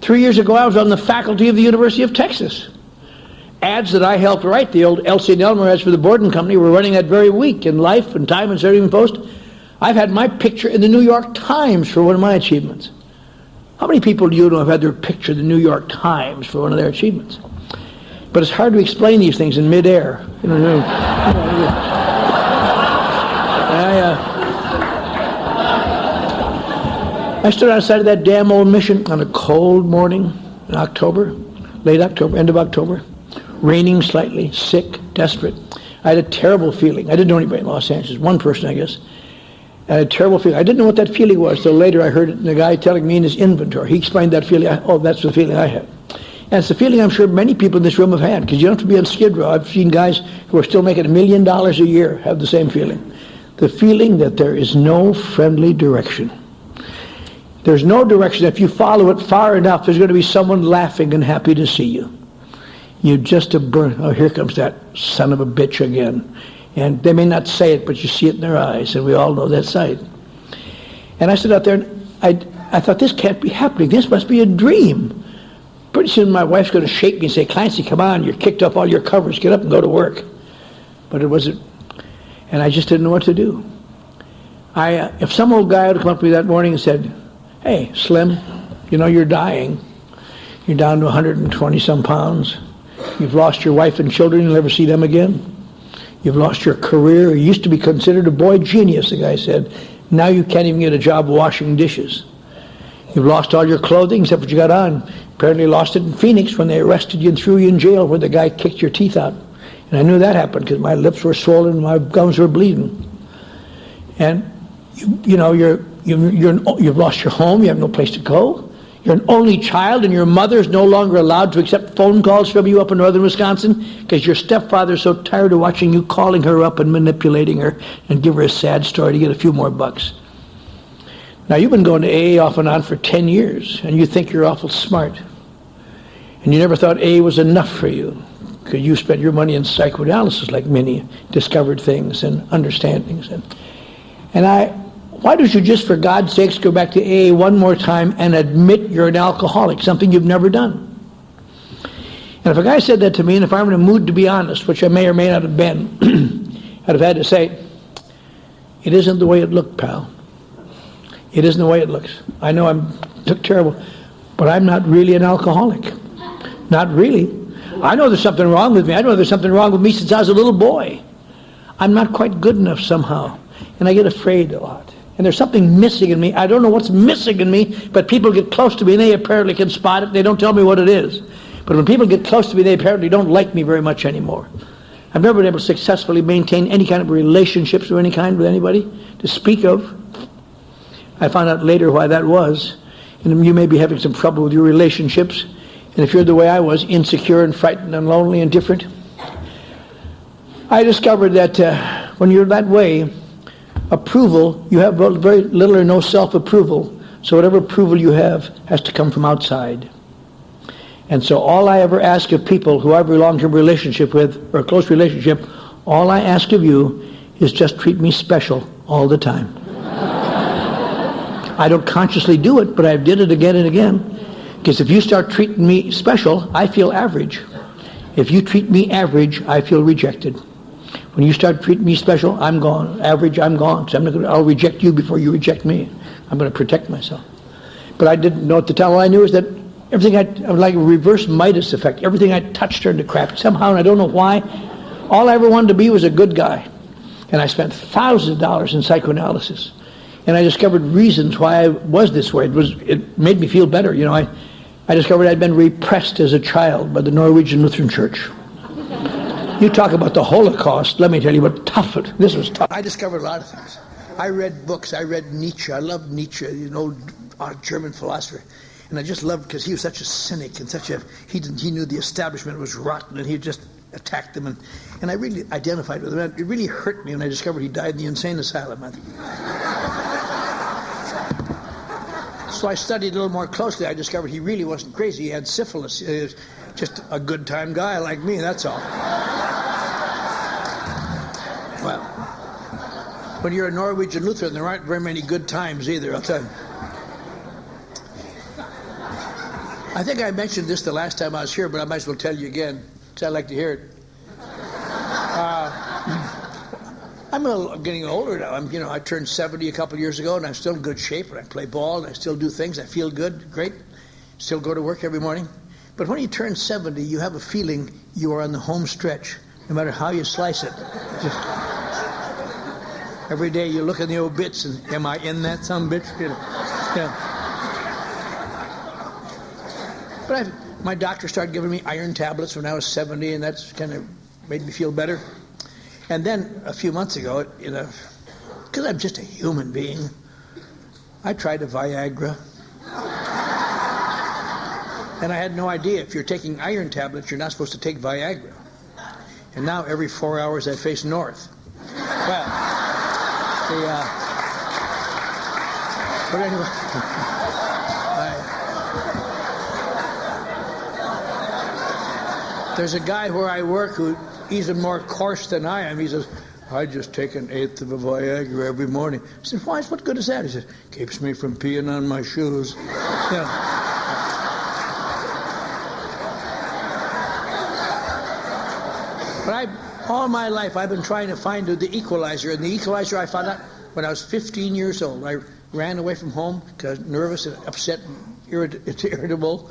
3 years ago I was on the faculty of the University of Texas. Ads that I helped write, the old Elsie and Elmer ads for the Borden Company, were running that very week in Life and Time and Saturday Evening Post. I've had my picture in the New York Times for one of my achievements. How many people do you know have had their picture in the New York Times for one of their achievements? But it's hard to explain these things in midair. I stood outside of that damn old mission on a cold morning in October, late October, end of October, raining slightly, sick, desperate. I had a terrible feeling. I didn't know anybody in Los Angeles, one person, I guess. I had a terrible feeling. I didn't know what that feeling was till later I heard the guy telling me in his inventory. He explained that feeling. Oh, that's the feeling I had. And it's the feeling I'm sure many people in this room have had, because you don't have to be on Skid Row. I've seen guys who are still making $1 million a year have the same feeling. The feeling that there is no friendly direction. There's no direction. If you follow it far enough, there's going to be someone laughing and happy to see you. You're just a burn. Oh, here comes that son of a bitch again. And they may not say it, but you see it in their eyes, and we all know that sight. And I stood out there, and I thought, this can't be happening. This must be a dream. Pretty soon my wife's going to shake me and say, "Clancy, come on, you're kicked off all your covers. Get up and go to work." But it wasn't, and I just didn't know what to do. If some old guy would come up to me that morning and said, "Hey, Slim, you know you're dying. You're down to 120 some pounds. You've lost your wife and children. You'll never see them again. You've lost your career. You used to be considered a boy genius, the guy said. Now you can't even get a job washing dishes. You've lost all your clothing except what you got on. Apparently lost it in Phoenix when they arrested you and threw you in jail where the guy kicked your teeth out. And I knew that happened because my lips were swollen and my gums were bleeding. And you've lost your home. You have no place to go. You're an only child, and your mother's no longer allowed to accept phone calls from you up in northern Wisconsin because your stepfather's so tired of watching you calling her up and manipulating her and give her a sad story to get a few more bucks. Now, you've been going to AA off and on for 10 years, and you think you're awful smart. And you never thought AA was enough for you because you spent your money in psychoanalysis like Minnie, discovered things and understand things. Why don't you just, for God's sakes, go back to AA one more time and admit you're an alcoholic, something you've never done? And if a guy said that to me, and if I'm in a mood to be honest, which I may or may not have been, I'd have had to say, it isn't the way it looked, pal. It isn't the way it looks. I know I look terrible, but I'm not really an alcoholic. Not really. I know there's something wrong with me. I know there's something wrong with me since I was a little boy. I'm not quite good enough somehow, and I get afraid a lot. And there's something missing in me. I don't know what's missing in me, but people get close to me and they apparently can spot it. They don't tell me what it is. But when people get close to me, they apparently don't like me very much anymore. I've never been able to successfully maintain any kind of relationships of any kind with anybody to speak of. I found out later why that was. And you may be having some trouble with your relationships. And if you're the way I was, insecure and frightened and lonely and different. I discovered that when you're that way, approval, you have very little or no self-approval. So whatever approval you have has to come from outside. And so all I ever ask of people who I have a long-term relationship with, or a close relationship, all I ask of you is just treat me special all the time. I don't consciously do it, but I did it again and again. Because if you start treating me special, I feel average. If you treat me average, I feel rejected. When you start treating me special, I'm gone. Average, I'm gone. So I'll reject you before you reject me. I'm going to protect myself. But I didn't know at the time. All I knew is that everything I was like a reverse Midas effect. Everything I touched turned to crap. Somehow, and I don't know why, all I ever wanted to be was a good guy. And I spent thousands of dollars in psychoanalysis. And I discovered reasons why I was this way. It made me feel better. I discovered I'd been repressed as a child by the Norwegian Lutheran Church. You talk about the Holocaust, let me tell you what this was tough. I discovered a lot of things. I read books. I read Nietzsche. I loved Nietzsche, German philosopher. And I just loved, because he was such a cynic and he knew the establishment was rotten and he just attacked them. And I really identified with him. It really hurt me when I discovered he died in the insane asylum. So I studied a little more closely. I discovered he really wasn't crazy. He had syphilis. He was just a good time guy like me, that's all. Well, when you're a Norwegian Lutheran, there aren't very many good times either, I'll tell you. I think I mentioned this the last time I was here, but I might as well tell you again, because I'd like to hear it. I'm getting older now. I turned 70 a couple of years ago, and I'm still in good shape, and I play ball, and I still do things. I feel good, great. Still go to work every morning. But when you turn 70, you have a feeling you are on the home stretch, no matter how you slice it. Every day you look in the obits, and am I in that some bitch? But my doctor started giving me iron tablets when I was 70, and that's kind of made me feel better. And then a few months ago, because I'm just a human being, I tried a Viagra. And I had no idea if you're taking iron tablets, you're not supposed to take Viagra. And now every 4 hours I face north. Well, but anyway, there's a guy where I work who he's more coarse than I am. He says, I just take an eighth of a Viagra every morning. I said, why? What good is that? He says, keeps me from peeing on my shoes. But all my life I've been trying to find the equalizer. And the equalizer I found out when I was 15 years old. I ran away from home because I was nervous and upset and irritable.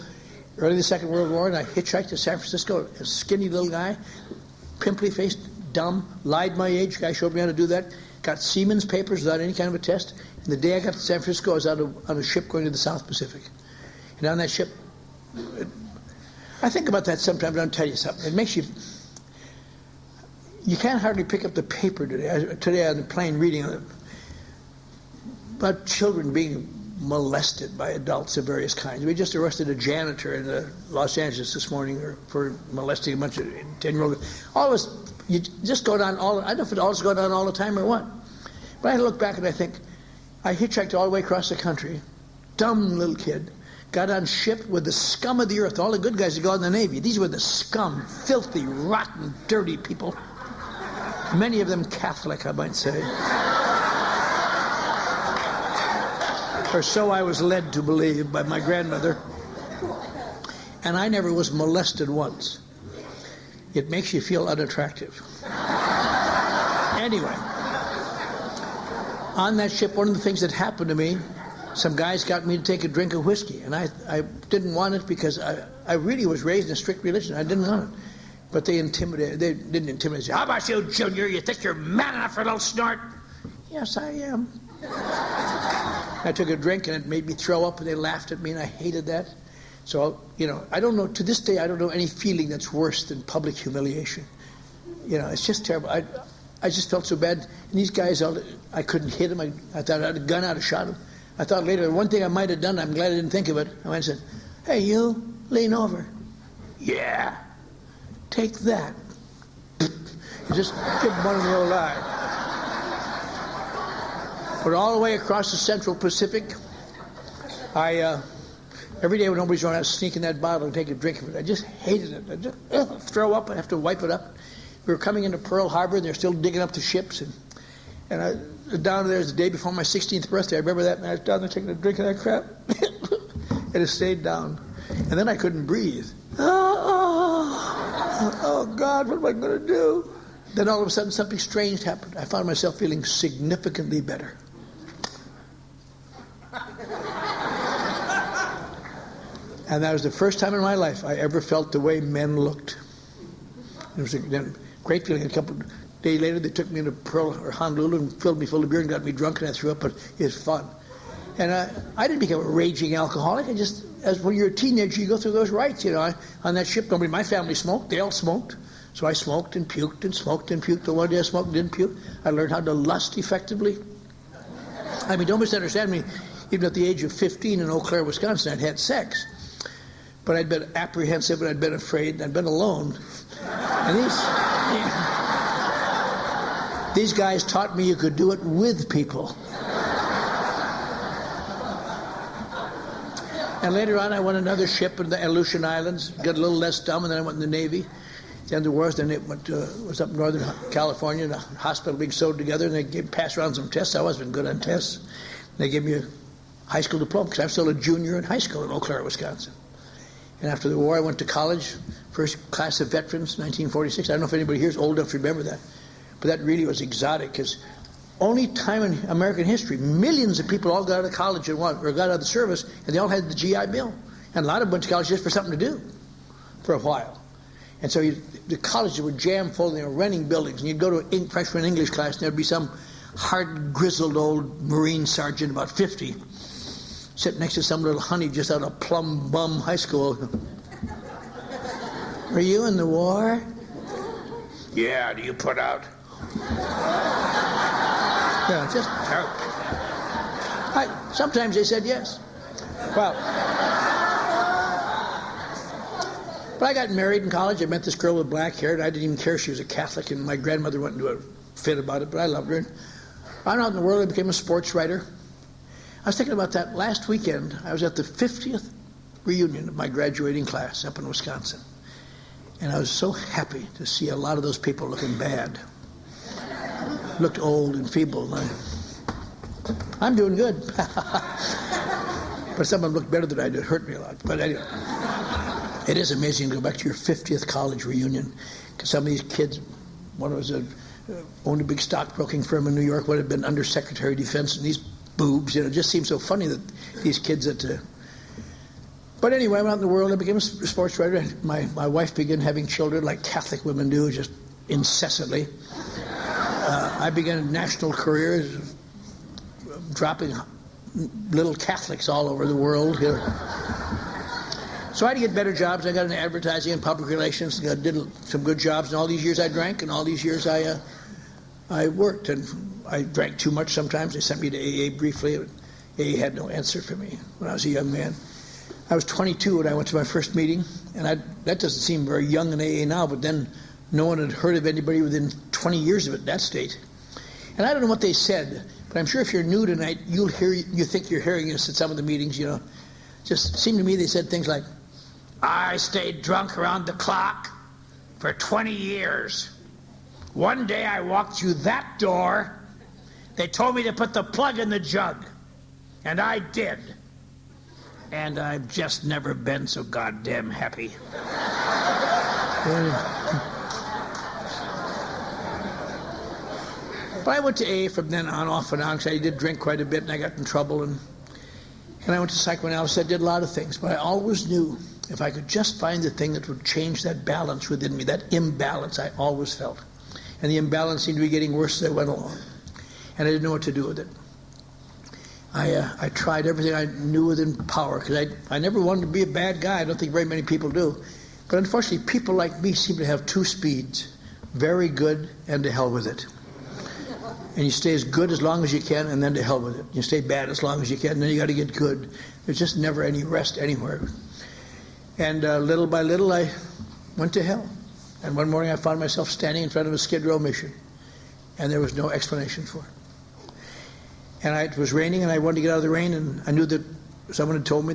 early in the Second World War, and I hitchhiked to San Francisco, a skinny little guy, pimply-faced, dumb, lied my age. Guy showed me how to do that. Got seaman's papers without any kind of a test. And the day I got to San Francisco, I was on a ship going to the South Pacific. And on that ship, I think about that sometimes, and I'll tell you something. It makes you... You can't hardly pick up the paper today. Today on the plane reading about children being molested by adults of various kinds. We just arrested a janitor in Los Angeles this morning for molesting a bunch of 10-year-olds. All of us, you just go down all... I don't know if it always go down all the time or what. But I look back and I think, I hitchhiked all the way across the country, dumb little kid, got on ship with the scum of the earth, all the good guys that go in the Navy. These were the scum, filthy, rotten, dirty people. Many of them Catholic, I might say. Or so I was led to believe by my grandmother. And I never was molested once. It makes you feel unattractive. Anyway, on that ship, one of the things that happened to me, some guys got me to take a drink of whiskey, and I didn't want it because I really was raised in a strict religion. I didn't want it. But they intimidated. They didn't intimidate. How about you, Junior? You think you're man enough for a little snort? Yes, I am. I took a drink, and it made me throw up, and they laughed at me, and I hated that. So, I don't know, to this day, I don't know any feeling that's worse than public humiliation. It's just terrible. I just felt so bad. And these guys, I couldn't hit them. I thought I had a gun, I'd have shot them. I thought later, one thing I might have done, I'm glad I didn't think of it. I went and said, hey, you, lean over. Yeah. Take that. You just give one in the old eye. But all the way across the Central Pacific, every day when nobody's around, I would sneak in that bottle and take a drink of it. I just hated it. I just throw up. I have to wipe it up. We were coming into Pearl Harbor, and they're still digging up the ships. And I was down there the day before my 16th birthday. I remember that, and I was down there taking a drink of that crap. And it stayed down. And then I couldn't breathe. Oh, God, what am I going to do? Then all of a sudden, something strange happened. I found myself feeling significantly better. And that was the first time in my life I ever felt the way men looked. It was a great feeling. A couple of days later, they took me into Pearl or Honolulu and filled me full of beer and got me drunk, and I threw up, but it was fun. And I didn't become a raging alcoholic. As when you're a teenager, you go through those rites. On that ship, nobody in my family smoked. They all smoked. So I smoked and puked and smoked and puked. The one day I smoked and didn't puke. I learned how to lust effectively. I mean, don't misunderstand me. Even at the age of 15 in Eau Claire, Wisconsin, I'd had sex. But I'd been apprehensive, and I'd been afraid, and I'd been alone. And these guys taught me you could do it with people. And later on, I won another ship in the Aleutian Islands, got a little less dumb, and then I went in the Navy. At the end of the war, then it was up in Northern California, in a hospital being sewed together, and they passed around some tests. I wasn't good on tests. They gave me a high school diploma, because I'm still a junior in high school in Eau Claire, Wisconsin. And after the war, I went to college, first class of veterans, 1946. I don't know if anybody here is old enough to remember that. But that really was exotic, because only time in American history, millions of people all got out of college or got out of the service, and they all had the GI Bill. And a lot of them went to college just for something to do for a while. And so the colleges were jam full, and they were renting buildings. And you'd go to a freshman English class, and there'd be some hard, grizzled old Marine sergeant, about 50, sitting next to some little honey just out of Plum Bum High School. Were you in the war? Yeah, do you put out? Yeah, just terrible. Sometimes they said yes. Well, but I got married in college. I met this girl with black hair, and I didn't even care she was a Catholic, and my grandmother went into a fit about it, but I loved her. And I went out in the world, I became a sports writer. I was thinking about that last weekend. I was at the 50th reunion of my graduating class up in Wisconsin. And I was so happy to see a lot of those people looking bad. Looked old and feeble. And I'm doing good. But some of them looked better than I did. It hurt me a lot. But anyway, it is amazing to go back to your 50th college reunion. Because some of these kids, one was owned a big stockbroking firm in New York, one had been Undersecretary of Defense, and these boobs, it just seems so funny that these kids at But anyway, I went out in the world. I became a sports writer. My wife began having children like Catholic women do, just incessantly. I began a national career dropping little Catholics all over the world here. So I had to get better jobs. I got into advertising and public relations. I did some good jobs. And all these years I drank, and all these years I worked. And I drank too much sometimes. They sent me to AA briefly. AA had no answer for me when I was a young man. I was 22 when I went to my first meeting. And that doesn't seem very young in AA now, but then no one had heard of anybody within 20 years of it, that state. And I don't know what they said, but I'm sure if you're new tonight, you think you're hearing us at some of the meetings, Just seemed to me they said things like, I stayed drunk around the clock for 20 years. One day I walked through that door. They told me to put the plug in the jug. And I did. And I've just never been so goddamn happy. But I went to AA from then on, off and on, because I did drink quite a bit and I got in trouble. And I went to psychoanalysis. I did a lot of things, but I always knew if I could just find the thing that would change that balance within me, that imbalance I always felt. And the imbalance seemed to be getting worse as I went along. And I didn't know what to do with it. I tried everything I knew within power, because I never wanted to be a bad guy. I don't think very many people do. But unfortunately, people like me seem to have two speeds, very good and to hell with it. And you stay as good as long as you can, and then to hell with it. You stay bad as long as you can, and then you got to get good. There's just never any rest anywhere. And little by little, I went to hell. And one morning, I found myself standing in front of a Skid Row mission, and there was no explanation for it. And it was raining, and I wanted to get out of the rain, and I knew that someone had told me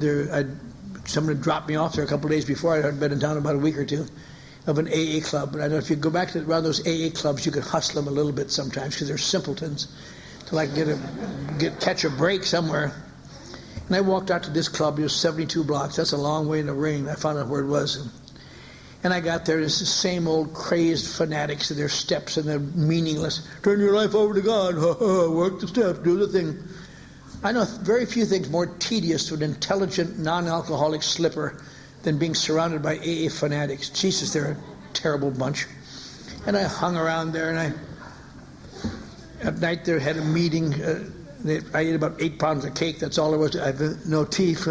someone had dropped me off there a couple of days before. I had been in town about a week or two, of an AA club. But I know if you go back to around those AA clubs, you could hustle them a little bit sometimes, because they're simpletons, to like catch a break somewhere. And I walked out to this club. It was 72 blocks. That's a long way in the rain. I found out where it was. And I got there, and it's the same old crazed fanatics and their steps, and they're meaningless. Turn your life over to God. Work the steps. Do the thing. I know very few things more tedious to an intelligent, non-alcoholic slipper than being surrounded by AA fanatics. Jesus, they're a terrible bunch. And I hung around there, and at night they had a meeting. I ate about 8 pounds of cake. That's all there was. I have no teeth.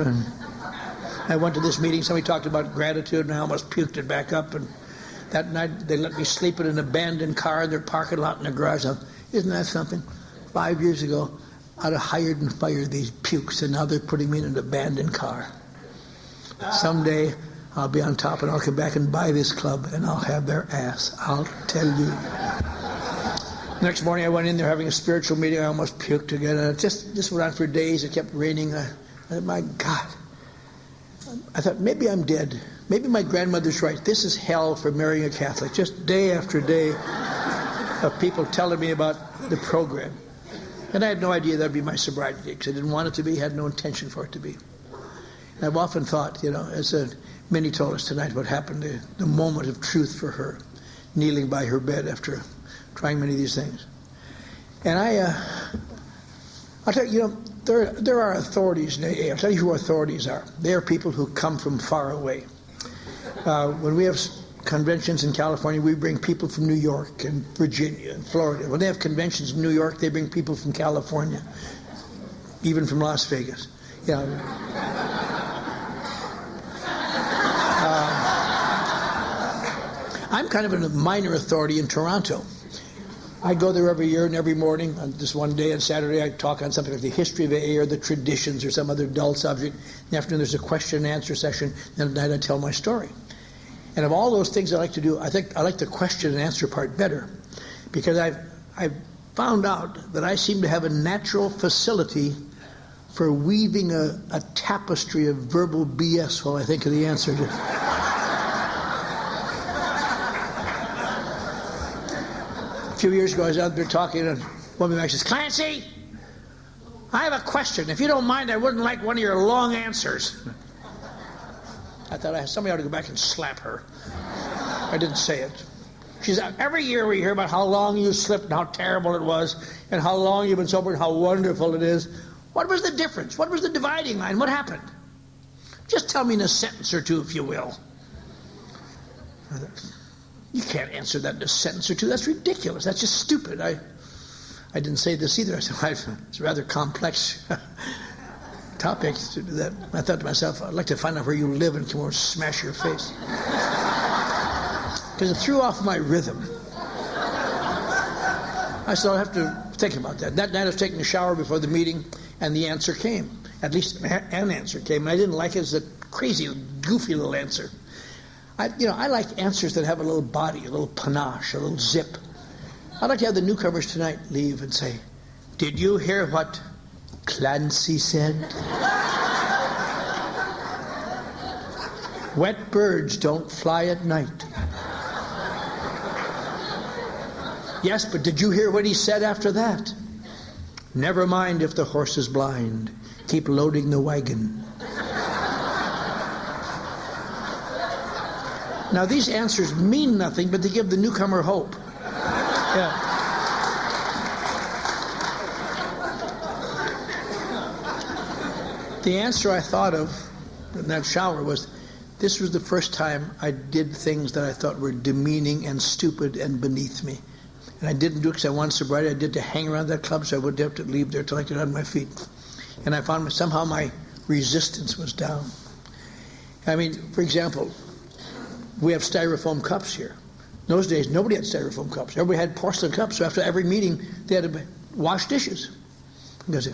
I went to this meeting. Somebody talked about gratitude, and I almost puked it back up. And that night they let me sleep in an abandoned car in their parking lot in the garage. Isn't that something? 5 years ago, I'd have hired and fired these pukes, and now they're putting me in an abandoned car. Someday I'll be on top, and I'll come back and buy this club, and I'll have their ass. I'll tell you. Next morning I went in there having a spiritual meeting. I almost puked again. And this went on for days. It kept raining. My God. I thought, maybe I'm dead. Maybe my grandmother's right. This is hell for marrying a Catholic. Just day after day of people telling me about the program. And I had no idea that would be my sobriety date, because I didn't want it to be, had no intention for it to be. And I've often thought, as Minnie told us tonight, what happened, the moment of truth for her, kneeling by her bed after trying many of these things. And I'll tell you, there are authorities in AA. I'll tell you who authorities are. They are people who come from far away. When we have conventions in California, we bring people from New York and Virginia and Florida. When they have conventions in New York, they bring people from California, even from Las Vegas. I'm kind of a minor authority in Toronto. I go there every year, and every morning, on this one day on Saturday, I talk on something like the history of AA or the traditions or some other dull subject. In the afternoon, there's a question and answer session. Then at night, I tell my story. And of all those things I like to do, I think I like the question and answer part better, because I've found out that I seem to have a natural facility for weaving a tapestry of verbal BS while I think of the answer to. A few years ago, I was out there talking, and one of my says, Clancy, I have a question. If you don't mind, I wouldn't like one of your long answers. I thought somebody ought to go back and slap her. I didn't say it. She said, every year we hear about how long you slipped and how terrible it was, and how long you've been sober and how wonderful it is. What was the difference? What was the dividing line? What happened? Just tell me in a sentence or two, if you will. I thought, you can't answer that in a sentence or two. That's ridiculous. That's just stupid. I didn't say this either. I said, it's a rather complex topic to do that. I thought to myself, I'd like to find out where you live and come over and smash your face. Because it threw off my rhythm. I said, I'll have to think about that. That night I was taking a shower before the meeting, and the answer came. At least an answer came, and I didn't like it as a crazy, goofy little answer. I like answers that have a little body, a little panache, a little zip. I'd like to have the newcomers tonight leave and say, did you hear what Clancy said? Wet birds don't fly at night. Yes, but did you hear what he said after that? Never mind if the horse is blind. Keep loading the wagon. Now, these answers mean nothing, but they give the newcomer hope. Yeah. The answer I thought of in that shower was, this was the first time I did things that I thought were demeaning and stupid and beneath me. And I didn't do it because I wanted sobriety. I did to hang around that club so I wouldn't have to leave there till I could on my feet. And I found somehow my resistance was down. I mean, for example, we have styrofoam cups here. In those days, nobody had styrofoam cups. Everybody had porcelain cups. So after every meeting, they had to wash dishes. Because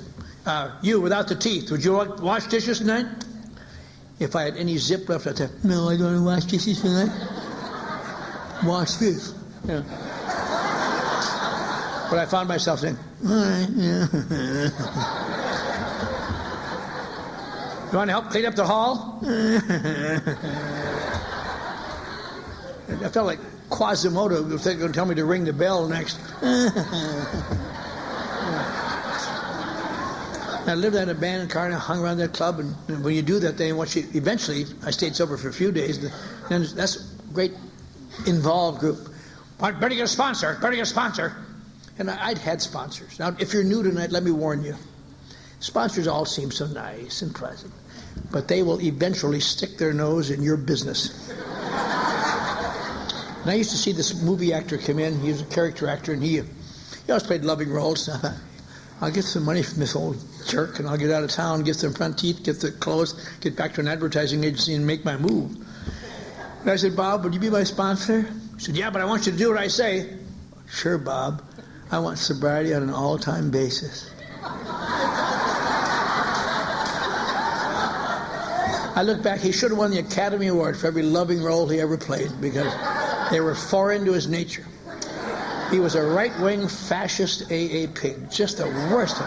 you without the teeth, would you wash dishes tonight? If I had any zip left, I'd say, no, I don't want to wash dishes tonight. Wash this. Yeah. But I found myself saying, all right, yeah. You want to help clean up the hall? I felt like Quasimodo if they're going to tell me to ring the bell next. I lived in an abandoned car and I hung around that club, and when you do that, eventually I stayed sober for a few days, and that's a great involved group. Better get a sponsor, better get a sponsor. And I'd had sponsors. Now, if you're new tonight, let me warn you. Sponsors all seem so nice and pleasant, but they will eventually stick their nose in your business. And I used to see this movie actor come in. He was a character actor, and he always played loving roles. I'll get some money from this old jerk, and I'll get out of town, get some front teeth, get the clothes, get back to an advertising agency, and make my move. And I said, Bob, would you be my sponsor? He said, yeah, but I want you to do what I say. Sure, Bob. I want sobriety on an all-time basis. I look back, he should have won the Academy Award for every loving role he ever played, because they were foreign to his nature. He was a right-wing fascist AA pig, just the worst of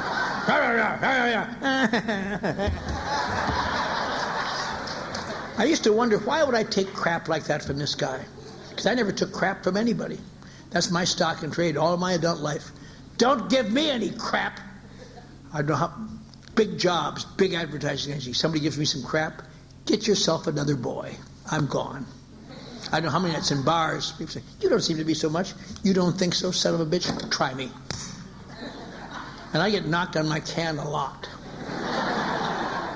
I used to wonder, why would I take crap like that from this guy? Because I never took crap from anybody. That's my stock and trade all my adult life. Don't give me any crap. I don't know how big jobs, big advertising agencies. Somebody gives me some crap. Get yourself another boy. I'm gone. I don't know how many nights in bars. People say, you don't seem to be so much. You don't think so, son of a bitch? Try me. And I get knocked on my can a lot.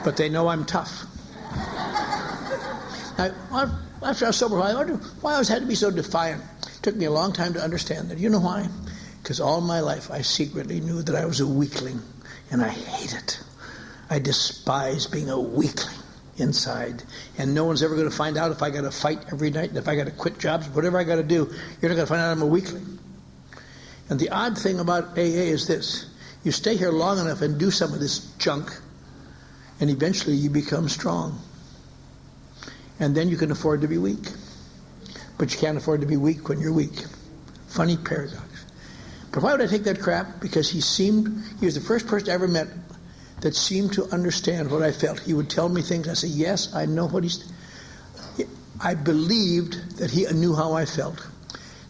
But they know I'm tough. Now, after I was sober, I wondered why I always had to be so defiant. It took me a long time to understand that. You know why? Because all my life I secretly knew that I was a weakling, and I hate it. I despise being a weakling inside, and no one's ever going to find out if I got to fight every night, and if I got to quit jobs, whatever I got to do, you're not going to find out I'm a weakling. And the odd thing about AA is this: you stay here long enough and do some of this junk, and eventually you become strong. And then you can afford to be weak. But you can't afford to be weak when you're weak. Funny paradox. But why would I take that crap? Because he was the first person I ever met that seemed to understand what I felt. He would tell me things. I said, yes, I know what I believed that he knew how I felt.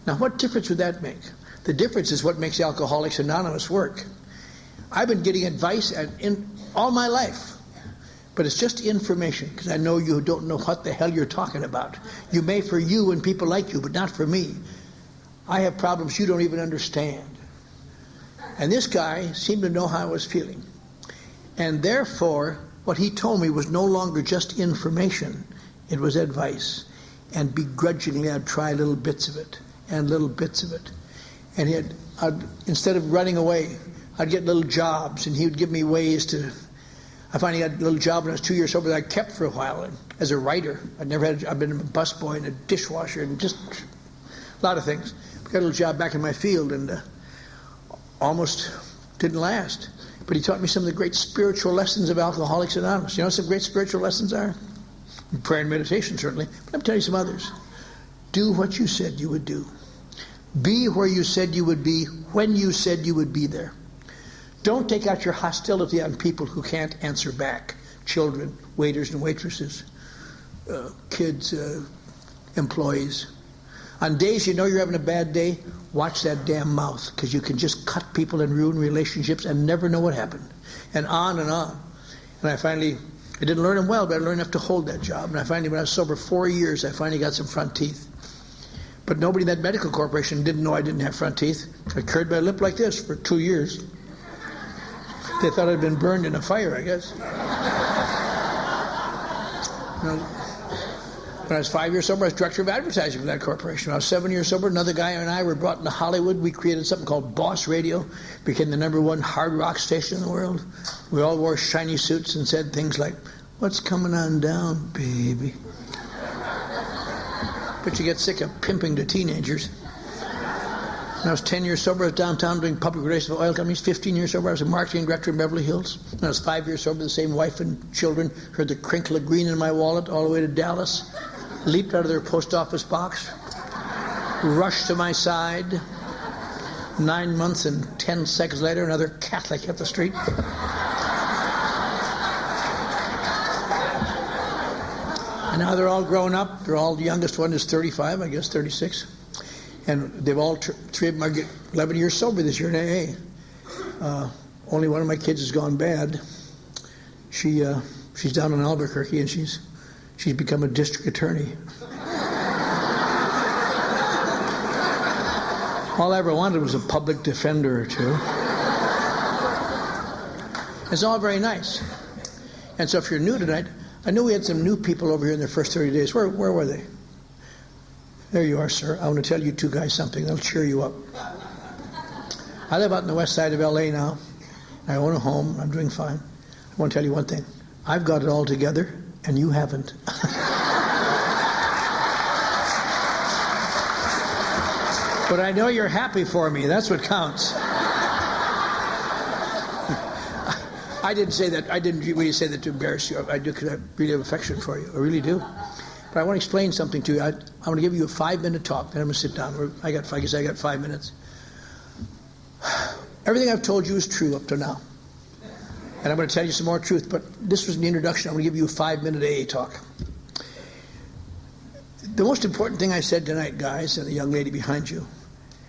Now, what difference would that make? The difference is what makes Alcoholics Anonymous work. I've been getting advice all my life. But it's just information, because I know you don't know what the hell you're talking about. You may for you and people like you, but not for me. I have problems you don't even understand. And this guy seemed to know how I was feeling. And therefore, what he told me was no longer just information, it was advice. And begrudgingly I'd try little bits of it, and little bits of it. And instead of running away, I'd get little jobs, and he would give me ways to... I finally got a little job when I was 2 years sober that I kept for a while as a writer. I've been a busboy and a dishwasher and just a lot of things. Got a little job back in my field and almost didn't last. But he taught me some of the great spiritual lessons of Alcoholics Anonymous. You know what some great spiritual lessons are? Prayer and meditation, certainly. But I'm telling you some others. Do what you said you would do. Be where you said you would be when you said you would be there. Don't take out your hostility on people who can't answer back. Children, waiters and waitresses, kids, employees. On days you know you're having a bad day, watch that damn mouth, because you can just cut people and ruin relationships and never know what happened. And on and on. And I didn't learn them well, but I learned enough to hold that job. And when I was sober 4 years, I finally got some front teeth. But nobody in that medical corporation didn't know I didn't have front teeth. I carried my lip like this for 2 years. They thought I'd been burned in a fire, I guess. When I was 5 years sober, I was director of advertising for that corporation. When I was 7 years sober, another guy and I were brought into Hollywood. We created something called Boss Radio, became the #1 hard rock station in the world. We all wore shiny suits and said things like, "What's coming on down, baby?" But you get sick of pimping to teenagers. When I was 10 years sober, I was downtown doing public relations for oil companies. 15 years sober, I was a marketing director in Beverly Hills. When I was 5 years sober, the same wife and children heard the crinkle of green in my wallet all the way to Dallas, leaped out of their post office box, rushed to my side. 9 months and 10 seconds later, another Catholic hit the street. And now they're all grown up. The youngest one is 35, I guess 36. And they've all, three of them are 11 years sober this year in AA. Only one of my kids has gone bad. She's down in Albuquerque, and she's become a district attorney. All I ever wanted was a public defender or two. It's all very nice. And so if you're new tonight, I knew we had some new people over here in their first 30 days. Where were they? There you are, sir. I want to tell you two guys something that'll cheer you up. I live out in the west side of LA now. I own a home. I'm doing fine. I want to tell you one thing. I've got it all together, and you haven't. But I know you're happy for me. That's what counts. I didn't say that. I didn't really say that to embarrass you. I do because I really have affection for you. I really do. But I want to explain something to you. I want to give you a 5-minute talk. Then I'm going to sit down. I guess I got 5 minutes. Everything I've told you is true up to now. And I'm going to tell you some more truth. But this was an introduction. I'm going to give you a 5-minute AA talk. The most important thing I said tonight, guys, and the young lady behind you,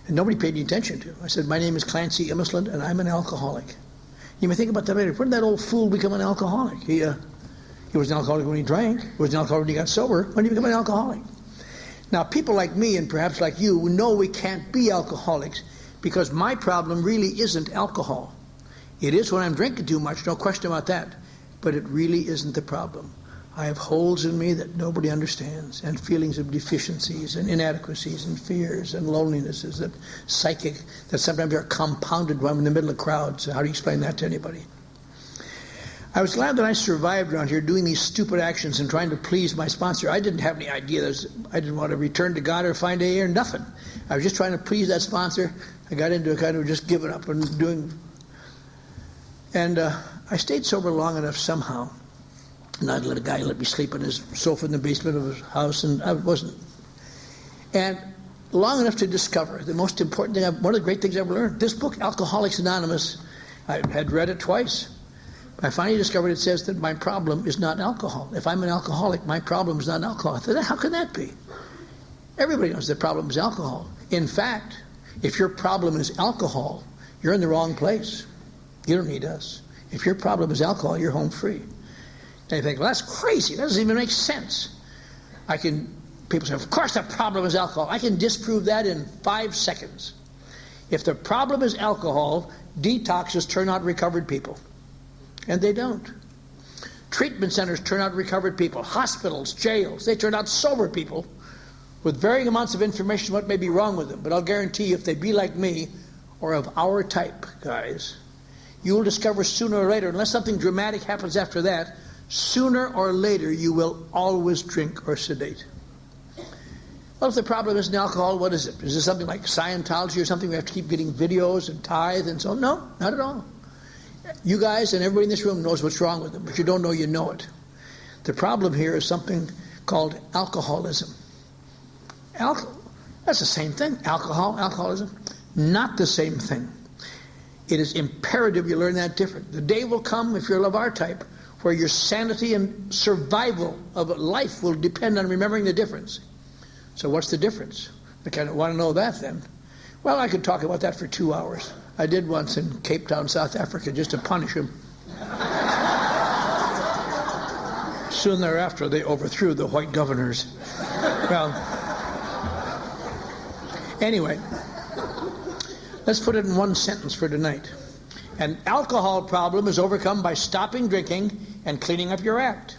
and nobody paid any attention to. I said, my name is Clancy Immisland, and I'm an alcoholic. You may think about that later. When did that old fool become an alcoholic? He was an alcoholic when he drank. He was an alcoholic when he got sober. When did he become an alcoholic? Now, people like me and perhaps like you know we can't be alcoholics because my problem really isn't alcohol. It is when I'm drinking too much, no question about that. But it really isn't the problem. I have holes in me that nobody understands, and feelings of deficiencies and inadequacies and fears and lonelinesses that psychic, that sometimes are compounded when I'm in the middle of crowds. So how do you explain that to anybody? I was glad that I survived around here doing these stupid actions and trying to please my sponsor. I didn't have any idea I didn't want to return to God or find AA or nothing. I was just trying to please that sponsor. I got into a kind of just giving up and doing. And I stayed sober long enough somehow. And I'd let a guy let me sleep on his sofa in the basement of his house, and I wasn't. And long enough to discover the most important thing, one of the great things I've ever learned. This book, Alcoholics Anonymous, I had read it twice. I finally discovered it says that my problem is not alcohol. If I'm an alcoholic, my problem is not alcohol. I thought, how can that be? Everybody knows the problem is alcohol. In fact, if your problem is alcohol, you're in the wrong place. You don't need us. If your problem is alcohol, you're home free. And you think, well, that's crazy. That doesn't even make sense. People say, of course the problem is alcohol. I can disprove that in 5 seconds. If the problem is alcohol, detoxes turn out recovered people. And they don't. Treatment centers turn out recovered people. Hospitals, jails, they turn out sober people with varying amounts of information what may be wrong with them. But I'll guarantee you, if they be like me or of our type, guys, you will discover sooner or later, unless something dramatic happens after that, sooner or later you will always drink or sedate. Well, if the problem isn't alcohol, what is it? Is it something like Scientology or something? We have to keep getting videos and tithe and so on? No, not at all. You guys and everybody in this room knows what's wrong with them, but you don't know you know it. The problem here is something called alcoholism. That's the same thing. Alcoholism, not the same thing. It is imperative you learn that different. The day will come, if you're of our type, where your sanity and survival of life will depend on remembering the difference. So what's the difference? I kind of want to know that then. Well, I could talk about that for 2 hours. I did once in Cape Town, South Africa, just to punish him. Soon thereafter, they overthrew the white governors. Well, anyway, let's put it in one sentence for tonight. An alcohol problem is overcome by stopping drinking and cleaning up your act.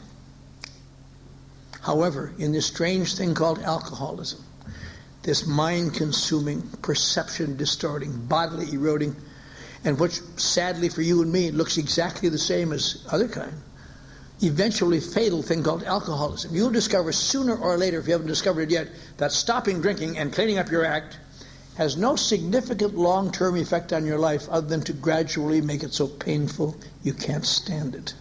However, in this strange thing called alcoholism, this mind-consuming, perception-distorting, bodily eroding, and which, sadly for you and me, looks exactly the same as other kind, eventually fatal thing called alcoholism. You'll discover sooner or later, if you haven't discovered it yet, that stopping drinking and cleaning up your act has no significant long-term effect on your life other than to gradually make it so painful you can't stand it.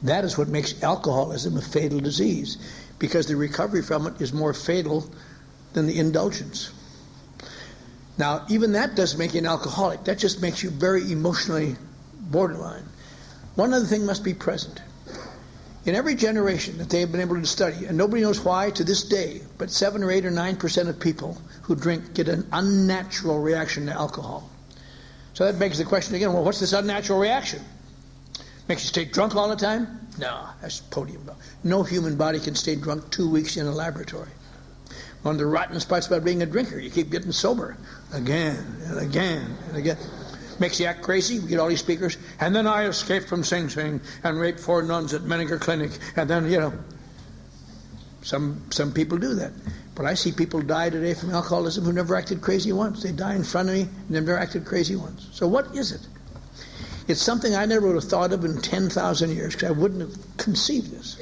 That is what makes alcoholism a fatal disease, because the recovery from it is more fatal than the indulgence. Now, even that doesn't make you an alcoholic. That just makes you very emotionally borderline. One other thing must be present. In every generation that they have been able to study, and nobody knows why to this day, but 7 or 8 or 9% of people who drink get an unnatural reaction to alcohol. So that begs the question again, well, what's this unnatural reaction? Makes you stay drunk all the time? No, that's podium. No human body can stay drunk 2 weeks in a laboratory. One of the rottenest parts about being a drinker, you keep getting sober again and again and again. Makes you act crazy. We get all these speakers. And then I escaped from Sing Sing and raped 4 nuns at Menninger Clinic. And then, some people do that. But I see people die today from alcoholism who never acted crazy once. They die in front of me and never acted crazy once. So what is it? It's something I never would have thought of in 10,000 years, because I wouldn't have conceived this.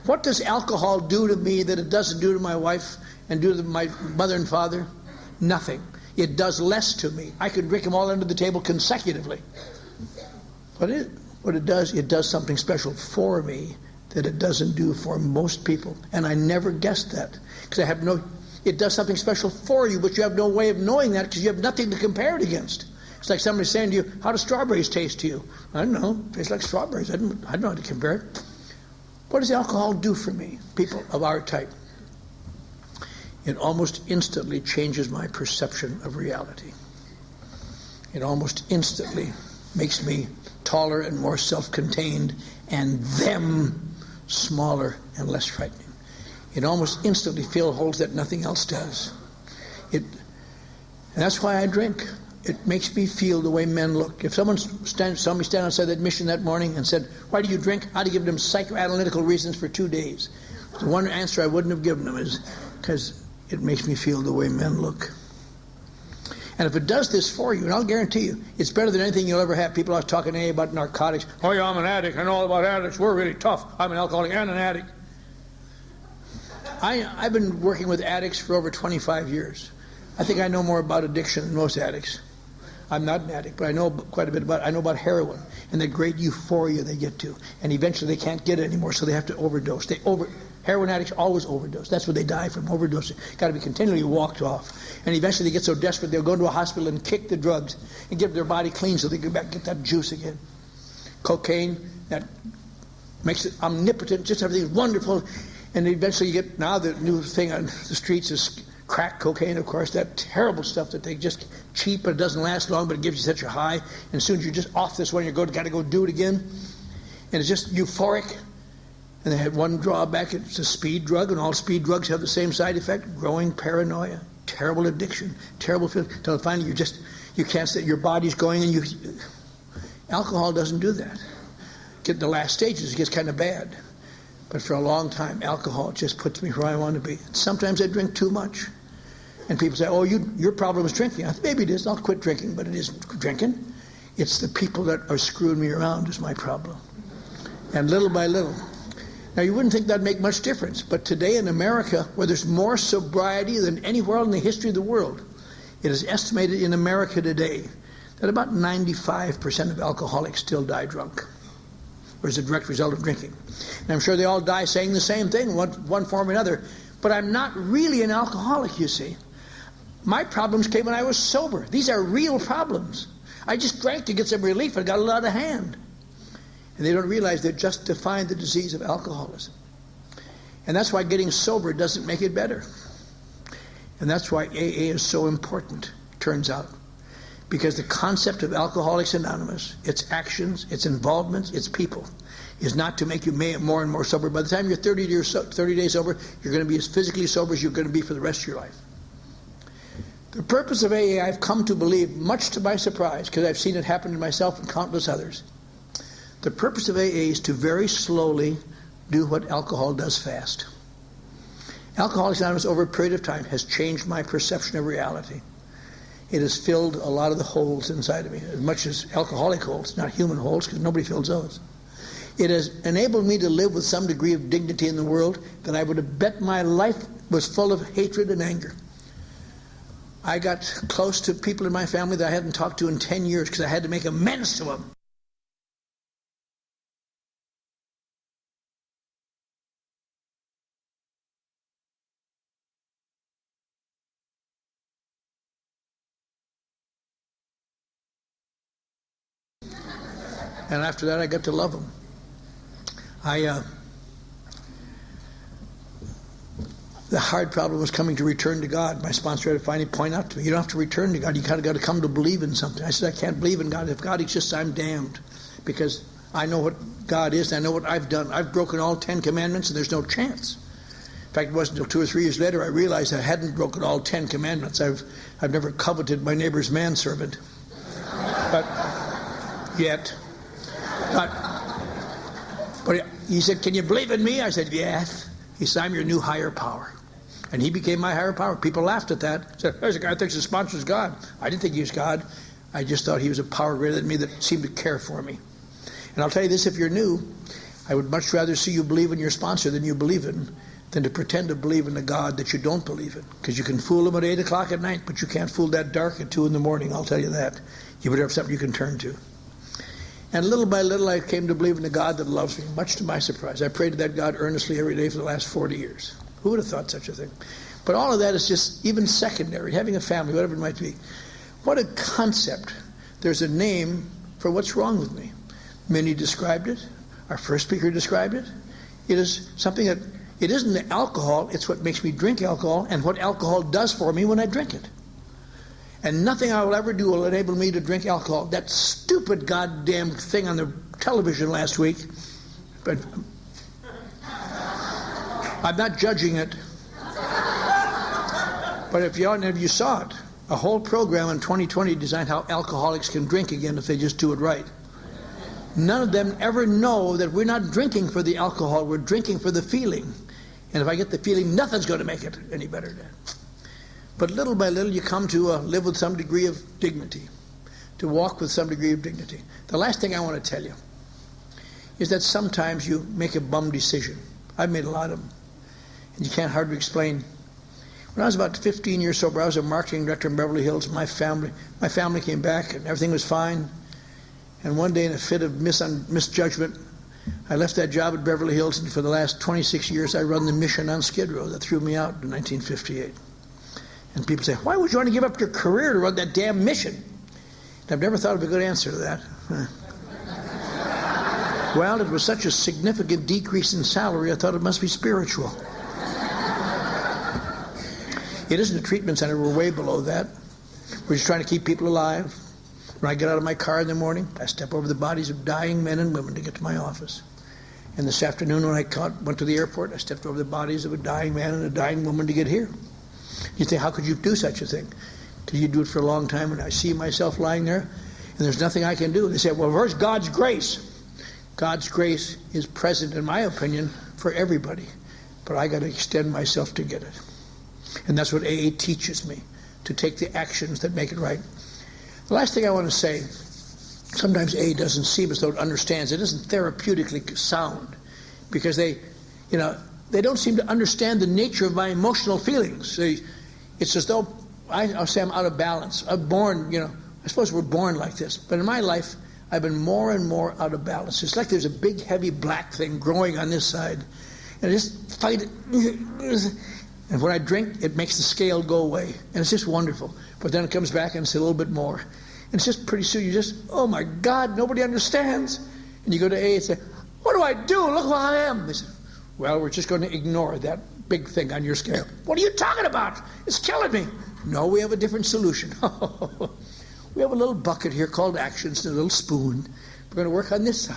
What does alcohol do to me that it doesn't do to my wife and do to my mother and father? Nothing. It does less to me. I could drink them all under the table consecutively. But what it does something special for me that it doesn't do for most people. And I never guessed that, because it does something special for you, but you have no way of knowing that because you have nothing to compare it against. It's like somebody saying to you, how do strawberries taste to you? I don't know. It tastes like strawberries. I don't know how to compare it. What does alcohol do for me, people of our type? It almost instantly changes my perception of reality. It almost instantly makes me taller and more self-contained, and them smaller and less frightening. It almost instantly fills holes that nothing else does. And that's why I drink. It makes me feel the way men look. If somebody stand outside that mission that morning and said, why do you drink? I'd have given them psychoanalytical reasons for 2 days. The one answer I wouldn't have given them is because it makes me feel the way men look. And if it does this for you, and I'll guarantee you, it's better than anything you'll ever have. People are talking to me about narcotics. Oh yeah, I'm an addict. I know all about addicts. We're really tough. I'm an alcoholic and an addict. I've been working with addicts for over 25 years. I think I know more about addiction than most addicts. I'm not an addict, but I know quite a bit about it. I know about heroin and the great euphoria they get to. And eventually they can't get it anymore, so they have to overdose. Heroin addicts always overdose. That's what they die from, overdosing. Got to be continually walked off. And eventually they get so desperate they'll go into a hospital and kick the drugs and get their body clean so they can get that juice again. Cocaine, that makes it omnipotent, just everything's wonderful. And eventually you get, now the new thing on the streets is crack cocaine, of course, that terrible stuff that they just cheap, but it doesn't last long, but it gives you such a high. And as soon as you're just off this one, got to go do it again. And it's just euphoric. And they had one drawback, it's a speed drug, and all speed drugs have the same side effect, growing paranoia, terrible addiction, terrible feeling, until finally you can't say your body's going, and alcohol doesn't do that. get the last stages, it gets kind of bad. But for a long time, alcohol just puts me where I want to be. Sometimes I drink too much. And people say, oh, your problem is drinking. I think, maybe it is. I'll quit drinking, but it isn't drinking. It's the people that are screwing me around is my problem. And little by little. Now, you wouldn't think that'd make much difference, but today in America, where there's more sobriety than anywhere else in the history of the world, it is estimated in America today that about 95% of alcoholics still die drunk, or as a direct result of drinking. And I'm sure they all die saying the same thing, one form or another, but I'm not really an alcoholic, you see. My problems came when I was sober. These are real problems. I just drank to get some relief and got a lot out of hand. And they don't realize they're just defying the disease of alcoholism. And that's why getting sober doesn't make it better. And that's why AA is so important, turns out. Because the concept of Alcoholics Anonymous, its actions, its involvements, its people, is not to make you more and more sober. By the time you're 30 days sober, you're going to be as physically sober as you're going to be for the rest of your life. The purpose of AA, I've come to believe, much to my surprise, because I've seen it happen to myself and countless others. The purpose of AA is to very slowly do what alcohol does fast. Alcoholics Anonymous, over a period of time, has changed my perception of reality. It has filled a lot of the holes inside of me, as much as alcoholic holes, not human holes, because nobody fills those. It has enabled me to live with some degree of dignity in the world that I would have bet my life was full of hatred and anger. I got close to people in my family that I hadn't talked to in 10 years because I had to make amends to them. And after that, I got to love them. The hard problem was coming to return to God. My sponsor had to finally point out to me, you don't have to return to God. You kind of got to come to believe in something. I said, I can't believe in God. If God exists, I'm damned. Because I know what God is. I know what I've done. I've broken all 10 commandments, and there's no chance. In fact, it wasn't until 2 or 3 years later I realized I hadn't broken all 10 commandments. I've never coveted my neighbor's manservant. But yet. But he said, can you believe in me? I said, yes. He said, I'm your new higher power. And he became my higher power. People laughed at that. Said, there's a guy who thinks his sponsor's God. I didn't think he was God. I just thought he was a power greater than me that seemed to care for me. And I'll tell you this, if you're new, I would much rather see you believe in your sponsor than you believe in, than to pretend to believe in a God that you don't believe in. Because you can fool him at 8 o'clock at night, but you can't fool that dark at 2 in the morning, I'll tell you that. You better have something you can turn to. And little by little, I came to believe in a God that loves me, much to my surprise. I prayed to that God earnestly every day for the last 40 years. Who would have thought such a thing? But all of that is just even secondary, having a family, whatever it might be. What a concept. There's a name for what's wrong with me. Minnie described it. Our first speaker described it. It is something that, it isn't the alcohol, it's what makes me drink alcohol and what alcohol does for me when I drink it. And nothing I will ever do will enable me to drink alcohol. That stupid goddamn thing on the television last week, but I'm not judging it. But if you saw it, a whole program in 2020 designed how alcoholics can drink again if they just do it right. None of them ever know that we're not drinking for the alcohol, we're drinking for the feeling. And if I get the feeling, nothing's going to make it any better than that. But little by little, you come to live with some degree of dignity, to walk with some degree of dignity. The last thing I want to tell you is that sometimes you make a bum decision. I've made a lot of them, and you can't hardly explain. When I was about 15 years sober, I was a marketing director in Beverly Hills. My family came back, and everything was fine. And one day, in a fit of misjudgment, I left that job at Beverly Hills, and for the last 26 years, I run the mission on Skid Row that threw me out in 1958. And people say, why would you want to give up your career to run that damn mission? And I've never thought of a good answer to that. Well, it was such a significant decrease in salary, I thought it must be spiritual. It isn't a treatment center, we're way below that. We're just trying to keep people alive. When I get out of my car in the morning, I step over the bodies of dying men and women to get to my office. And this afternoon when I went to the airport, I stepped over the bodies of a dying man and a dying woman to get here. You think, how could you do such a thing? Because you do it for a long time, and I see myself lying there, and there's nothing I can do. They say, well, where's God's grace? God's grace is present, in my opinion, for everybody. But I got to extend myself to get it. And that's what AA teaches me, to take the actions that make it right. The last thing I want to say, sometimes AA doesn't seem as though it understands. It isn't therapeutically sound because they don't seem to understand the nature of my emotional feelings. It's as though I'll say I'm out of balance. I'm born, I suppose we're born like this. But in my life, I've been more and more out of balance. It's like there's a big, heavy black thing growing on this side. And I just fight it. And when I drink, it makes the scale go away. And it's just wonderful. But then it comes back and it's a little bit more. And it's just pretty soon you just, oh my God, nobody understands. And you go to AA and say, what do I do? Look who I am. They say, well, we're just going to ignore that big thing on your scale. What are you talking about? It's killing me. No, we have a different solution. We have a little bucket here called actions and a little spoon. We're going to work on this side.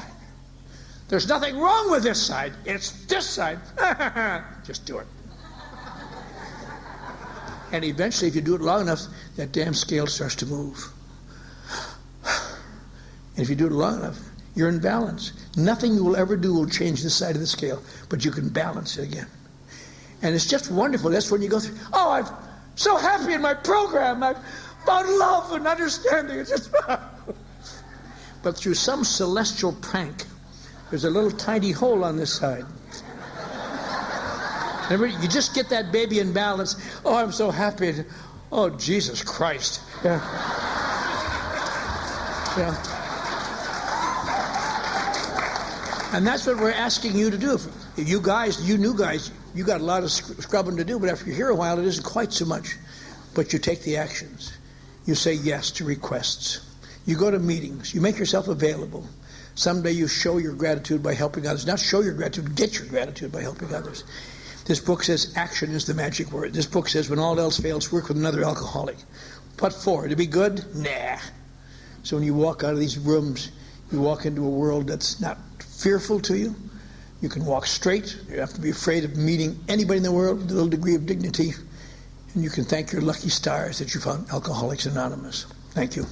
There's nothing wrong with this side. It's this side. Just do it. And eventually, if you do it long enough, that damn scale starts to move. And if you do it long enough, you're in balance. Nothing you will ever do will change this side of the scale, but you can balance it again. And it's just wonderful. That's when you go through, oh, I'm so happy in my program. I've found love and understanding. It's just but through some celestial prank, there's a little tiny hole on this side. You just get that baby in balance. Oh, I'm so happy. Oh, Jesus Christ. Yeah. Yeah. And that's what we're asking you to do. If you guys, you new guys, you got a lot of scrubbing to do, but after you're here a while, it isn't quite so much. But you take the actions. You say yes to requests. You go to meetings. You make yourself available. Someday you show your gratitude by helping others. Not show your gratitude, get your gratitude by helping others. This book says action is the magic word. This book says when all else fails, work with another alcoholic. What for? To be good? Nah. So when you walk out of these rooms, you walk into a world that's not fearful to you. You can walk straight. You don't have to be afraid of meeting anybody in the world with a little degree of dignity. And you can thank your lucky stars that you found Alcoholics Anonymous. Thank you.